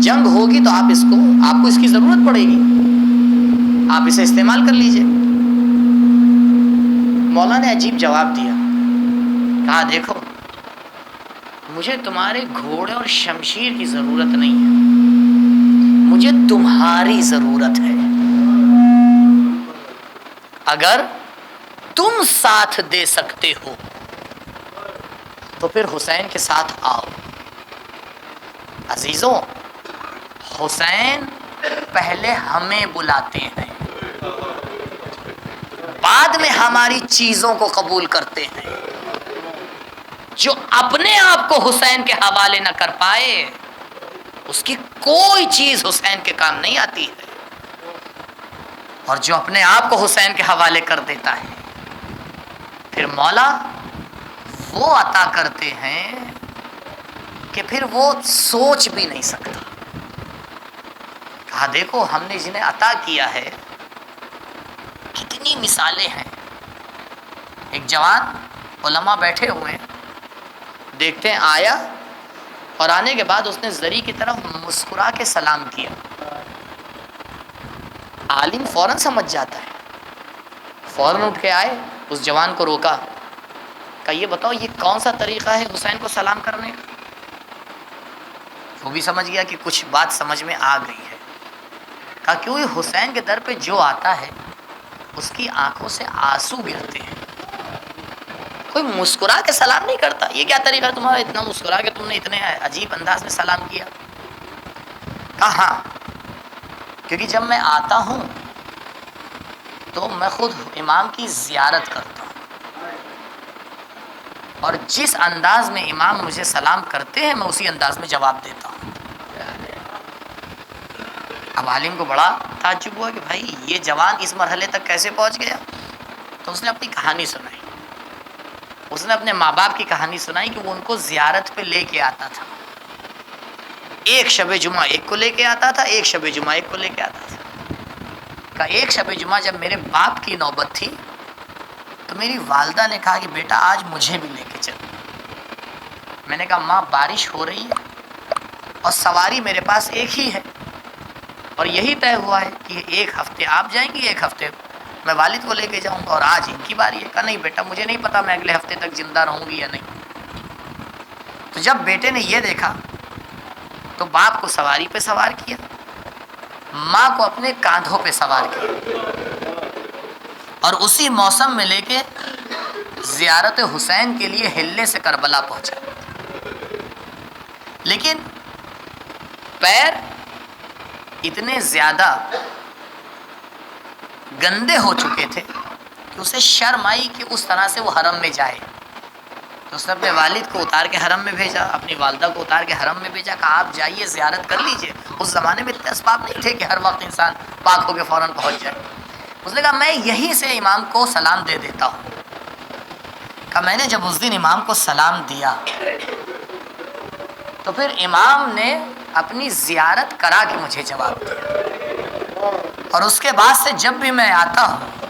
جنگ ہوگی تو آپ کو اس کی ضرورت پڑے گی، آپ اسے استعمال کر لیجئے۔ مولا نے عجیب جواب دیا، کہا دیکھو مجھے تمہارے گھوڑے اور شمشیر کی ضرورت نہیں ہے، مجھے تمہاری ضرورت ہے۔ اگر تم ساتھ دے سکتے ہو تو پھر حسین کے ساتھ آؤ۔ عزیزوں حسین پہلے ہمیں بلاتے ہیں، بعد میں ہماری چیزوں کو قبول کرتے ہیں۔ جو اپنے آپ کو حسین کے حوالے نہ کر پائے اس کی کوئی چیز حسین کے کام نہیں آتی ہے، اور جو اپنے آپ کو حسین کے حوالے کر دیتا ہے پھر مولا وہ عطا کرتے ہیں کہ پھر وہ سوچ بھی نہیں سکتا۔ کہا دیکھو ہم نے جنہیں عطا کیا ہے کتنی مثالیں ہیں۔ ایک جوان علماء بیٹھے ہوئے ہیں، دیکھتے ہیں آیا اور آنے کے بعد اس نے زری کی طرف مسکرا کے سلام کیا۔ عالم فوراً سمجھ جاتا ہے، فوراً اٹھ کے آئے، اس جوان کو روکا، کہا یہ بتاؤ یہ کون سا طریقہ ہے حسین کو سلام کرنے کا؟ وہ بھی سمجھ گیا کہ کچھ بات سمجھ میں آ گئی ہے۔ کہا کیوں حسین کے در پہ جو آتا ہے اس کی آنکھوں سے آنسو گرتے ہیں، کوئی مسکرا کے سلام نہیں کرتا۔ یہ کیا طریقہ ہے تمہارا، اتنا مسکرا کے تم نے اتنے عجیب انداز میں سلام کیا؟ کہا ہاں کیونکہ جب میں آتا ہوں تو میں خود امام کی زیارت کرتا ہوں، اور جس انداز میں امام مجھے سلام کرتے ہیں میں اسی انداز میں جواب دیتا ہوں۔ اب عالم کو بڑا تعجب ہوا کہ بھائی یہ جوان اس مرحلے تک کیسے پہنچ گیا؟ تو اس نے اپنی کہانی سنائی، اس نے اپنے ماں باپ کی کہانی سنائی کہ وہ ان کو زیارت پہ لے کے آتا تھا، ایک شب جمعہ ایک کو لے کے آتا تھا، ایک شب جمعہ ایک کو لے کے آتا تھا۔ کہا ایک شب جمعہ جب میرے باپ کی نوبت تھی تو میری والدہ نے کہا کہ بیٹا آج مجھے بھی لے کے چل۔ میں نے کہا ماں بارش ہو رہی ہے اور سواری میرے پاس ایک ہی ہے، اور یہی طے ہوا ہے کہ ایک ہفتے آپ جائیں گی ایک ہفتے میں والد کو لے کے جاؤں گا، اور آج ان کی باری ہے۔ کہا نہیں بیٹا مجھے نہیں پتا میں اگلے ہفتے تک زندہ رہوں گی یا نہیں۔ تو جب بیٹے نے یہ دیکھا تو باپ کو سواری پہ سوار کیا، ماں کو اپنے کاندھوں پہ سوار کیا، اور اسی موسم میں لے کے زیارت حسین کے لیے ہلنے سے کربلا پہنچا۔ لیکن پیر اتنے زیادہ گندے ہو چکے تھے کہ اسے شرم آئی کہ اس طرح سے وہ حرم میں جائے، تو اس نے اپنے والد کو اتار کے حرم میں بھیجا، اپنی والدہ کو اتار کے حرم میں بھیجا، کہا آپ جائیے زیارت کر لیجئے۔ اس زمانے میں اتنے اسباب نہیں تھے کہ ہر وقت انسان پاک ہو کے فوراً پہنچ جائے۔ اس نے کہا میں یہیں سے امام کو سلام دے دیتا ہوں۔ کہا میں نے جب اس دن امام کو سلام دیا تو پھر امام نے اپنی زیارت کرا کے مجھے جواب دیا، اور اس کے بعد سے جب بھی میں آتا ہوں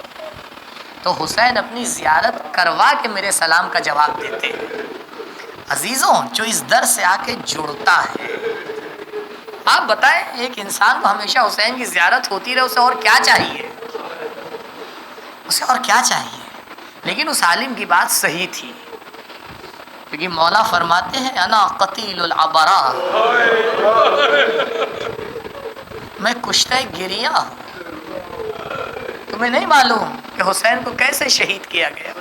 تو حسین اپنی زیارت کروا کے میرے سلام کا جواب دیتے ہیں۔ عزیزوں جو اس در سے آ کے جڑتا ہے، آپ بتائیں ایک انسان کو ہمیشہ حسین کی زیارت ہوتی رہے، اسے اور کیا چاہیے؟ اسے اور کیا چاہیے؟ لیکن اس عالم کی بات صحیح تھی، کیونکہ مولا فرماتے ہیں انا قتیل العبرا، میں کشتہ گریہ ہوں۔ تمہیں نہیں معلوم کہ حسین کو کیسے شہید کیا گیا؟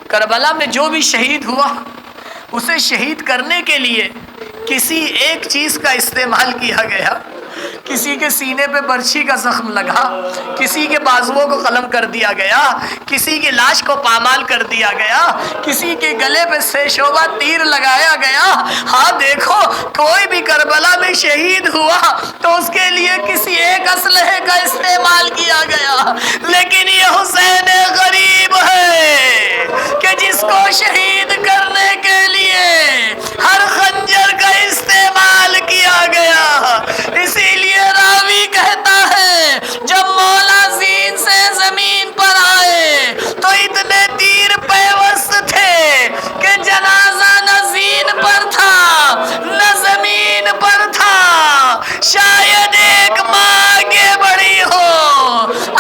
کربلا میں جو بھی شہید ہوا اسے شہید کرنے کے لیے کسی ایک چیز کا استعمال کیا گیا کسی کے سینے پہ برچھی کا زخم لگا، کسی کے بازوؤں کو قلم کر دیا گیا، کسی کی لاش کو پامال کر دیا گیا، کسی کے گلے پہ سے شعبہ تیر لگایا گیا۔ ہاں دیکھو، کوئی بھی کربلا میں شہید ہوا تو اس کے لیے کسی ایک اسلحے کا استعمال کیا گیا، لیکن یہ حسین غریب ہے کہ جس کو شہید کرنے کے لیے ہر خنجر کا استعمال کیا گیا۔ اسی لیے راوی کہتا ہے جب مولا زین سے زمین پر آئے تو اتنے تیر پیوست تھے کہ جنازہ نہ زین پر تھا نہ زمین پر تھا۔ شاید ایک ماں آگے بڑھی ہو،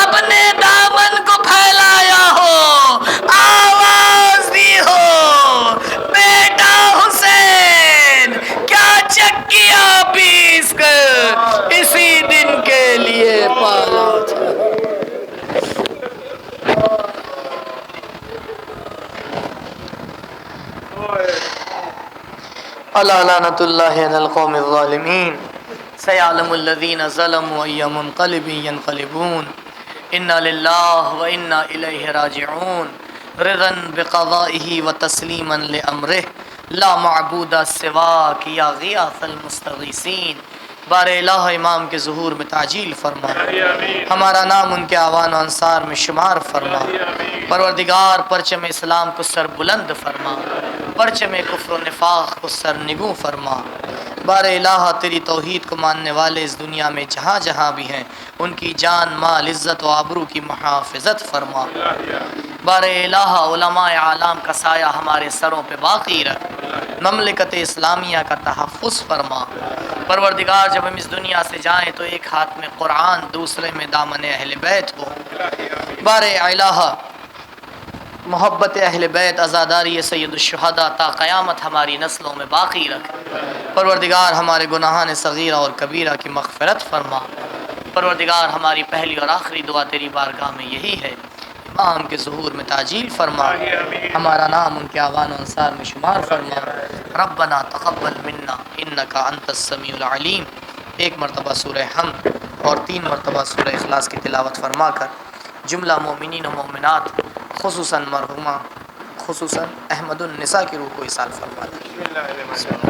اپنے دامن کو پھیلایا ہو، آواز دی ہو، بیٹا حسین کیا چکیاں پیس کر اسی دن کے لیے پالا تھا۔ الا لعنۃ اللہ علی القوم الظالمین سیعلم الذین ظلموا ای منقلب ینقلبون انا للہ و انا الیہ راجعون رضا بقضائہ و تسلیما لامرہ لا معبود سواک یا غیاث المستغیثین۔ بار الہ امام کے ظہور میں تعجیل فرما، ہمارا نام ان کے اعوان و انصار میں شمار فرما۔ پروردگار پرچم اسلام کو سر بلند فرما، پرچم کفر و نفاق کو سر نگوں فرما۔ بار الہ تیری توحید کو ماننے والے اس دنیا میں جہاں جہاں بھی ہیں ان کی جان مال عزت و آبرو کی محافظت فرما۔ بار الہ علماء عالم کا سایہ ہمارے سروں پہ باقی رکھ، مملکت اسلامیہ کا تحفظ فرما۔ پروردگار جب ہم اس دنیا سے جائیں تو ایک ہاتھ میں قرآن دوسرے میں دامن اہل بیت ہو۔ بار الہ محبت اہل بیت عزاداری سید الشہداء تا قیامت ہماری نسلوں میں باقی رکھ۔ پروردگار ہمارے گناہان صغیرہ اور کبیرہ کی مغفرت فرما۔ پروردگار ہماری پہلی اور آخری دعا تیری بارگاہ میں یہی ہے، امام کے ظہور میں تعجیل فرما، ہمارا نام ان کے اعوان و انصار میں شمار فرما۔ ربنا تقبل منا انکا انت السمیع العلیم۔ ایک مرتبہ سورہ حمد اور 3 مرتبہ سورہ اخلاص کی تلاوت فرما کر جملہ مومنین و مومنات خصوصاً مرحومہ خصوصاً احمد النساء کی روح کو اصال فرما دیں۔